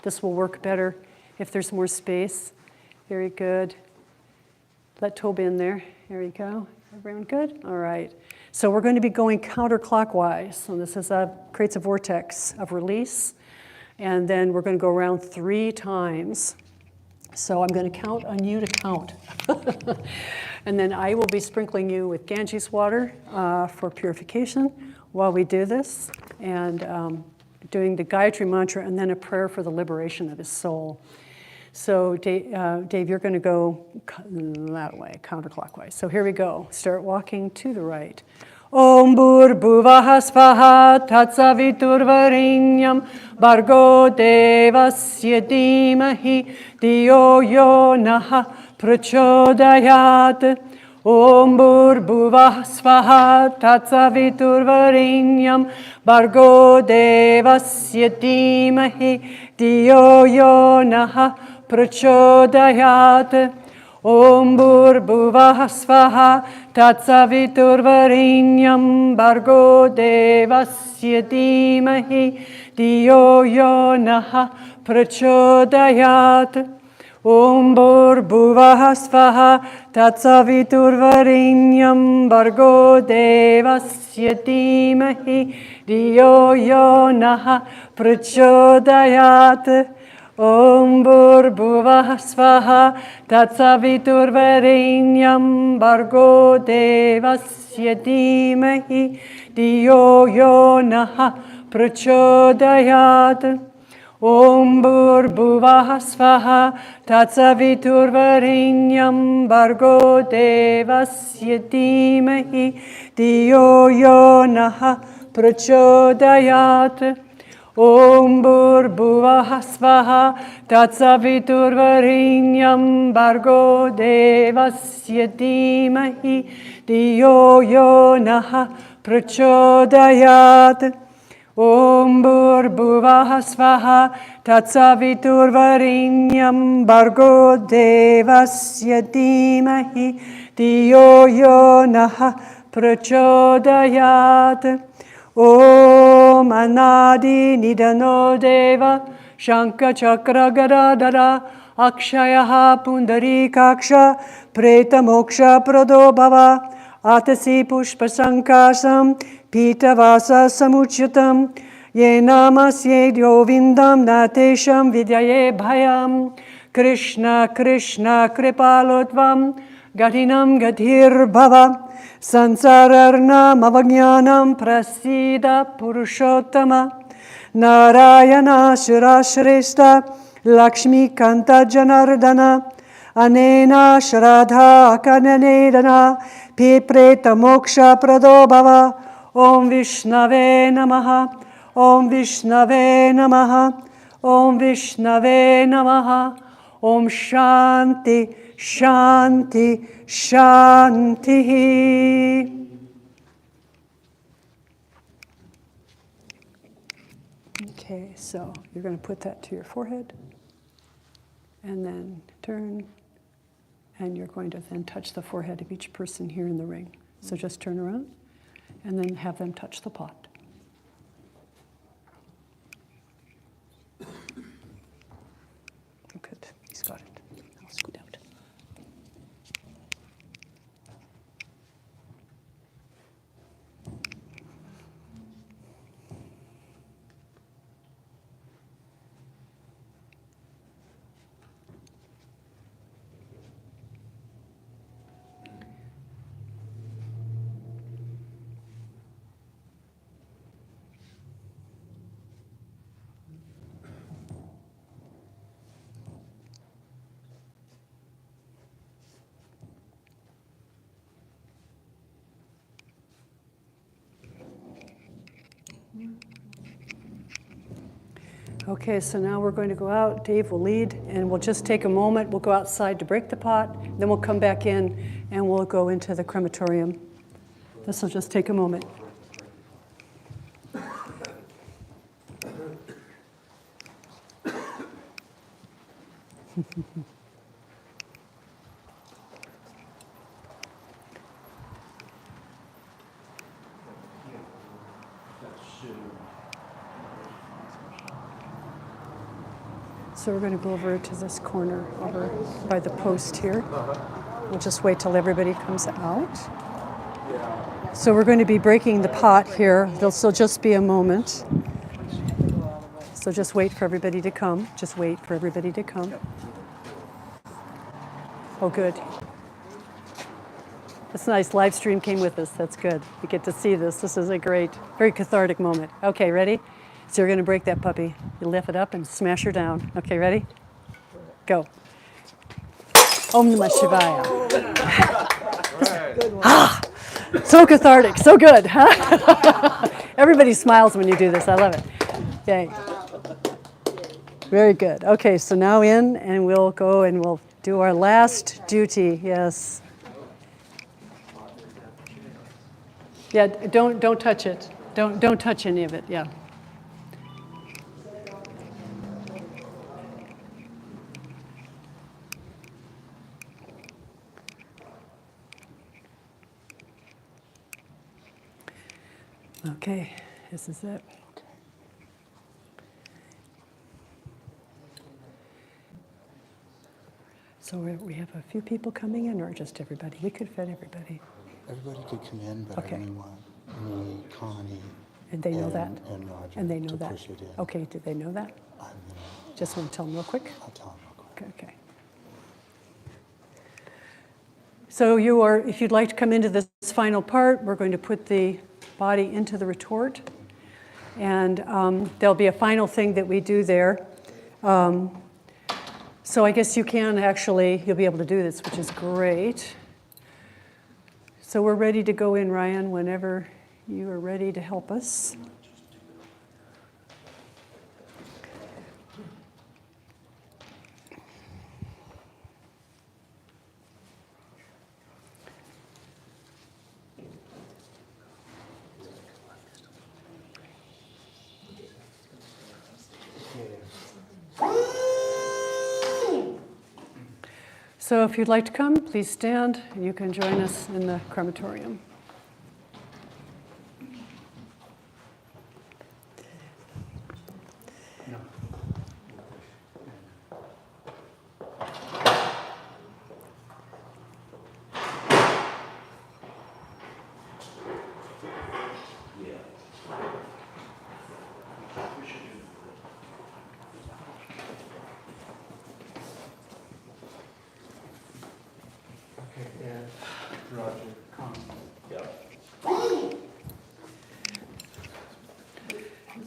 This will work better if there's more space. Very good. Let Toby in there. There you go. Everyone good? All right. So we're going to be going counterclockwise. So this creates a vortex of release. And then we're going to go around 3 times. So I'm going to count on you to count. And then I will be sprinkling you with Ganges water for purification while we do this. And doing the Gayatri mantra and then a prayer for the liberation of his soul. So Dave, you're going to go that way, counterclockwise. So here we go. Start walking to the right. Om Bhuvah Svaha Tatsaviturvarinyam Bhargo Devasya Dhimahi Dhiyo Yo Naha Prachodayat. Om Bhuvah Svaha Tatsaviturvarinyam Bhargo Devasya Dhimahi Dhiyo Yo Naha Prachodayat. Om Bhuvah Svaha Tatsaviturvarinyam Bhargo Devasya Dhimahi Dhiyo Yo Naha Prachodayat. Om Bhuvah Svaha Tatsaviturvarinyam Bhargo Devasya Dhimahi Dhiyo Yo Naha Prachodayat. Om Bhuvah Svaha Tatsaviturvarinyam Bhargo Devasya Dhimahi Dhiyo Yo Naha Prachodayat. Om Bhuvah Svaha Tatsaviturvarinyam Bhargo Devasya Dhimahi Dhiyo Yo Naha Prachodayat. Om Bhuvah Svaha Tatsaviturvarinyam Bhargo Devasya Dhimahi Dhiyo Yo Naha Prachodayat. Om Bhuvah Svaha Tatsaviturvarinyam Bhargo Devasya Dhimahi Dhiyo Yo Naha Prachodayat. Om Anadi Nidano Deva Shankha Chakra Gadadara Akshayaha Pundarikaksha Preta Moksha Prado Bhava Atasi Pushpa Sankasam Pita Vasa Samuchitam Ye Namasye Govindam Natesham Vidyaye Bhayam Krishna Krishna Kripalotvam Gatinam Gatir Bhava Sansararnam Avajnanam Prasida Purushottama Narayana Shirashrestha Lakshmi Kanta Janardana Anena Shraddha Kananedana Pipreta Moksha Pradobhava Om Vishnave Namaha Om Vishnave Namaha Om Vishnave Namaha Om Shanti Shanti Shanti. Okay, so you're going to put that to your forehead and then turn, and you're going to then touch the forehead of each person here in the ring. So just turn around and then have them touch the pot. Good, he's got it. I'll scoot out. Okay, so now we're going to go out. Dave will lead, and we'll just take a moment. We'll go outside to break the pot, then we'll come back in, and we'll go into the crematorium. This will just take a moment. So we're going to go over to this corner over by the post here. We'll just wait till everybody comes out. So we're going to be breaking the pot here. There'll still just be a moment. So just wait for everybody to come. Just wait for everybody to come. Oh, good. That's nice. Live stream came with us. That's good. We get to see this. This is a great, very cathartic moment. Okay, ready? So you're going to break that puppy. You lift it up and smash her down. Okay, ready? Go. Om Namah Shivaya. Ah, so cathartic, so good. Huh? Everybody smiles when you do this. I love it. Yay. Very good. Okay, so now in, and we'll go and we'll do our last duty. Yes. Yeah. Don't touch it. Don't touch any of it. Yeah. Okay, this is it. So we have a few people coming in, or just everybody? We could fit everybody. Everybody could come in, but Okay. I only want me, Connie, And they know that? and Roger And they know to that? push it in. Okay, do they know that? I'm gonna, Just want to tell them real quick? I'll tell them real quick. Okay. So if you'd like to come into this final part, we're going to put the body into the retort. And there'll be a final thing that we do there. So I guess you can actually, you'll be able to do this, which is great. So we're ready to go in, Ryan, whenever you are ready to help us. So if you'd like to come, please stand. You can join us in the crematorium.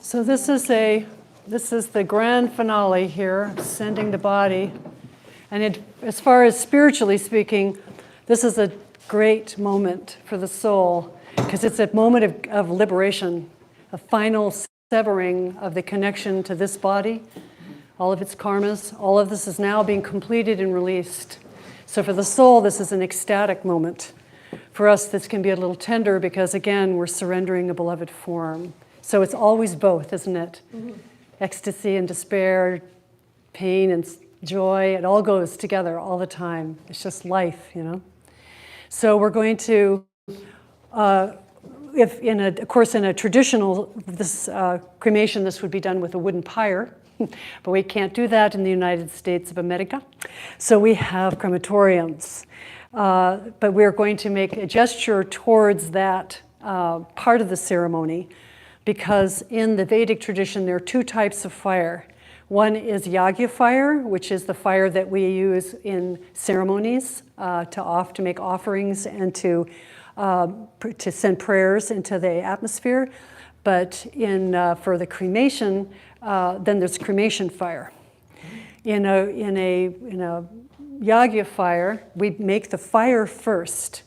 So this is the grand finale here, sending the body. And as far as spiritually speaking, this is a great moment for the soul because it's a moment of liberation, a final severing of the connection to this body, all of its karmas. All of this is now being completed and released. So for the soul, this is an ecstatic moment. For us, this can be a little tender because, again, we're surrendering a beloved form. So it's always both, isn't it? Mm-hmm. Ecstasy and despair, pain and joy, it all goes together all the time. It's just life, you know? So we're going to, of course, in a traditional cremation, this would be done with a wooden pyre, but we can't do that in the United States of America. So we have crematoriums. But we're going to make a gesture towards that part of the ceremony because in the Vedic tradition, there are two types of fire. One is yagya fire, which is the fire that we use in ceremonies to make offerings and to send prayers into the atmosphere. But for the cremation, then there's cremation fire. In a yagya fire, we make the fire first,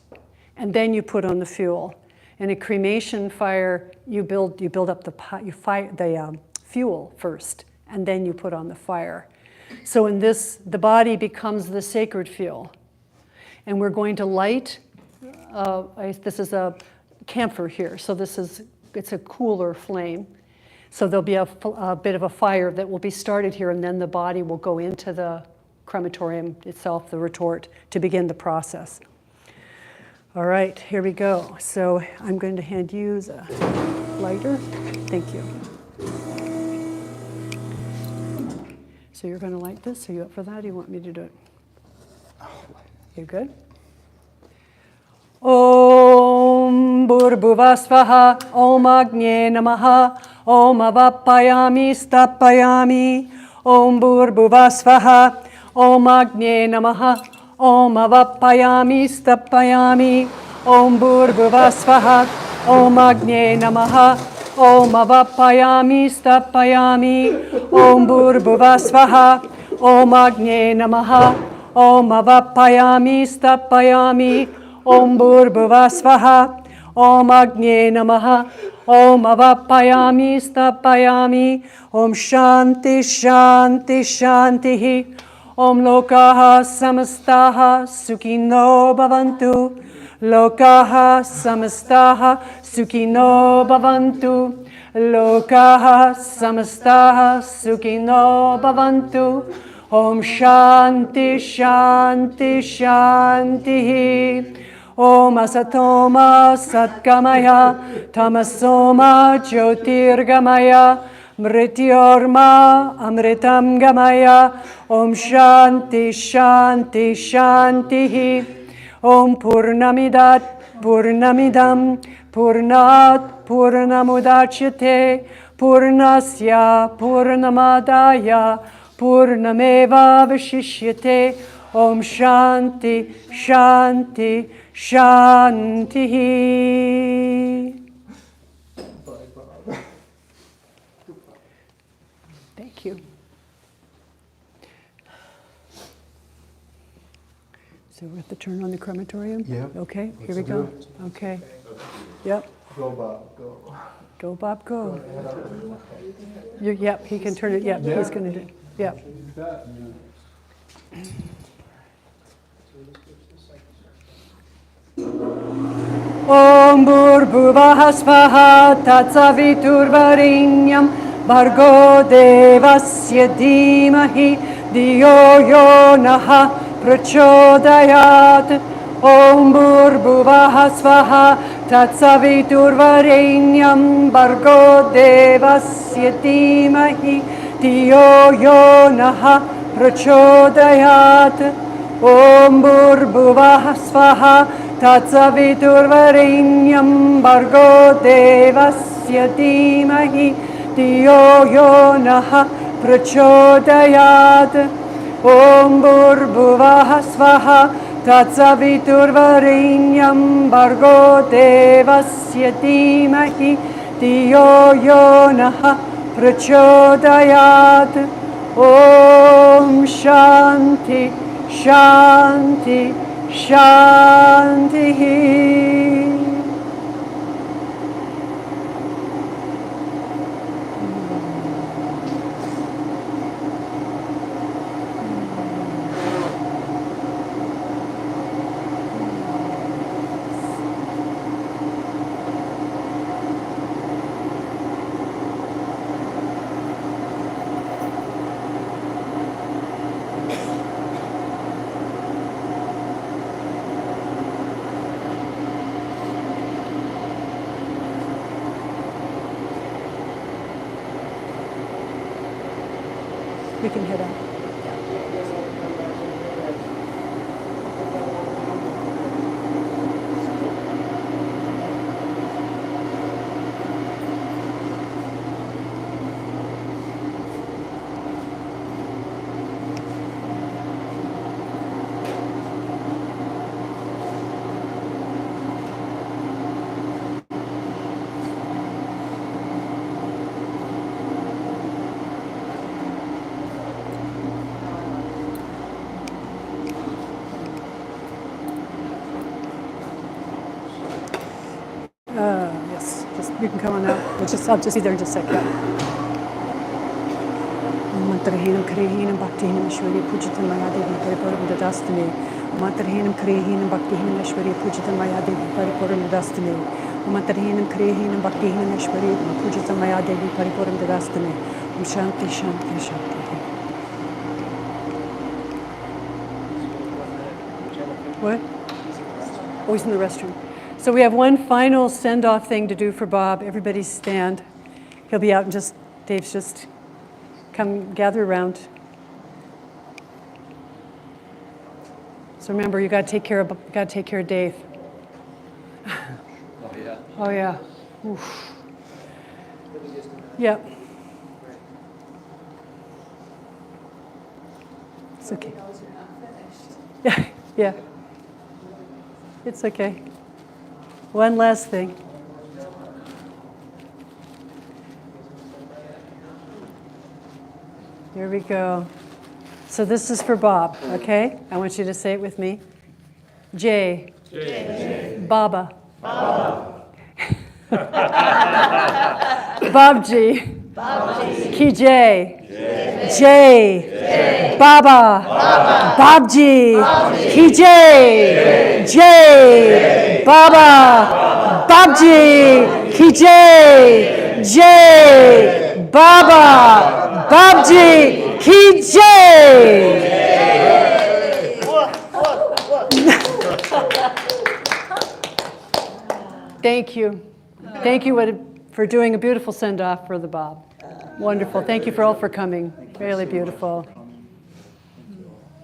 and then you put on the fuel. In a cremation fire, you build up the fuel first, and then you put on the fire. So in this, the body becomes the sacred fuel, and we're going to light. This is a camphor here, so it's a cooler flame. So there'll be a bit of a fire that will be started here, and then the body will go into the crematorium itself, the retort, to begin the process. All right, here we go. So I'm going to hand you a lighter. Thank you. So you're going to light this? Are you up for that? Or you want me to do it? You good? Om Bhurbhuvasvaha Om Agne Namaha Om Avapayami Stapayami Om Bhurbhuvasvaha Om Agne Namaha Om Avapayami Stapayami Om Bhurbhuvasvaha Om Agne Namaha Om Avapayami Stapayami Om Bhurbhuvasvaha Om Agne Namaha Om Avapayami Stapayami Om Bhurbhuvasvaha Om Agne Namaha Om Avapayami Stapayami Om Shanti Shanti Shanti Om Lokaha Samastaha Sukhino Bhavantu Lokaha Samastaha Sukhino Bhavantu Lokaha Samastaha Sukhino Bhavantu Om Shanti Shanti Shanti Om Asatoma Satgamaya Tamasoma Jyotirgamaya Mrityorma Amritam Gamaya Om Shanti Shanti Shanti Om Purnamidat Purnamidam Purnat Purnamudachyate Purnasya Purnamadaya Purnameva Vashishyate Om Shanti Shanti Shanti. Thank you. So we have to turn on the crematorium? Yep. Okay, here we Let's go. do it. Okay. Yep. Go, Bob, go. Go, Bob, go. Yep, he can turn it. Yep, he's going to do. Yep. Om Bhurbhuvah Svaha Tatsaviturvarinyam Bhargo Devasya Dhimahi Dhiyo Yo Naha Prachodayat Om Bhurbhuvah Svaha Tatsaviturvarinyam Bhargo Devasya Dhimahi Dhiyo Yo Naha Prachodayat Om Bhurbhuvah Svaha Tatsaviturvarinyam Bhargo Devasya Dhimahi Dhiyo Yo Naha Prachodayat Om Bhurbhuvah Svaha Tatsaviturvarinyam Bhargo Devasya Dhimahi Dhiyo Yo Naha Prachodayat Om Shanti Shanti Shanti. We can head out. Yes, just you can come on out. I'll just be there in just a sec. Mantrahinam Krihinam Bhaktihinam Ishwari Pujitam Maya Devi Paripuram Dadastani. Mantrahinam Krihinam Bhaktihinam Ishwari Pujitam Maya Devi Paripuram Dadastani. Mantrahinam Krihinam Bhaktihinam Ishwari Pujitam Maya Devi Paripuram Dadastani. Om Shanti Shanti Shanti. What? Oh, he's in the restroom. So we have one final send-off thing to do for Bob. Everybody stand. He'll be out in Dave's just come gather around. So remember, you got to take care of Dave. Oh, yeah. Oh yeah. Oof. Yep. It's okay. Yeah, yeah. It's okay. One last thing. Here we go. So this is for Bob, okay? I want you to say it with me. J. J. Baba. Baba. Bob G. Bob G. Key J. J. J. Baba. Baba. Bob G. Key J. J. Baba. Bob G. Key J. J. Baba. Bob G. Key J. Thank you. Thank you for doing a beautiful send-off for the Bob. Wonderful. Thank you for all for coming. Really beautiful.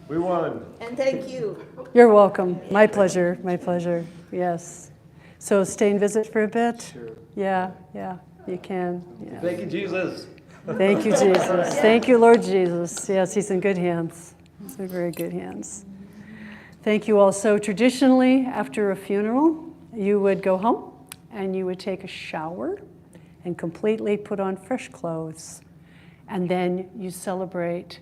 We won. And thank you. You're welcome. My pleasure. My pleasure. Yes. So stay and visit for a bit? Sure. Yeah, you can. Yeah. Thank you, Jesus. Thank you, Jesus. Thank you, Lord Jesus. Yes, he's in good hands. He's in very good hands. Thank you all. So traditionally, after a funeral, you would go home and you would take a shower and completely put on fresh clothes. And then you celebrate,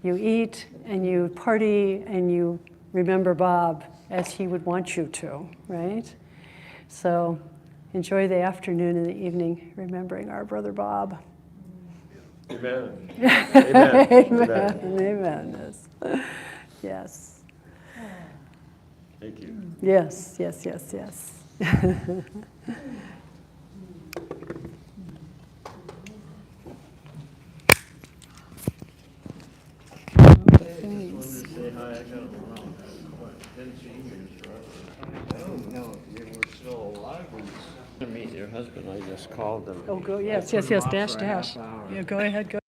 you eat and you party and you remember Bob as he would want you to, right? So enjoy the afternoon and the evening remembering our brother Bob. Amen. Amen. Amen. Amen. Yes. Yes. Thank you. Yes, yes, yes, yes. Thanks. Say hi. I got didn't see you forever. No, you were still alive when to meet your husband. I just called him. Oh, go, yes, yes, yes, dash, dash. Yeah, go ahead, go.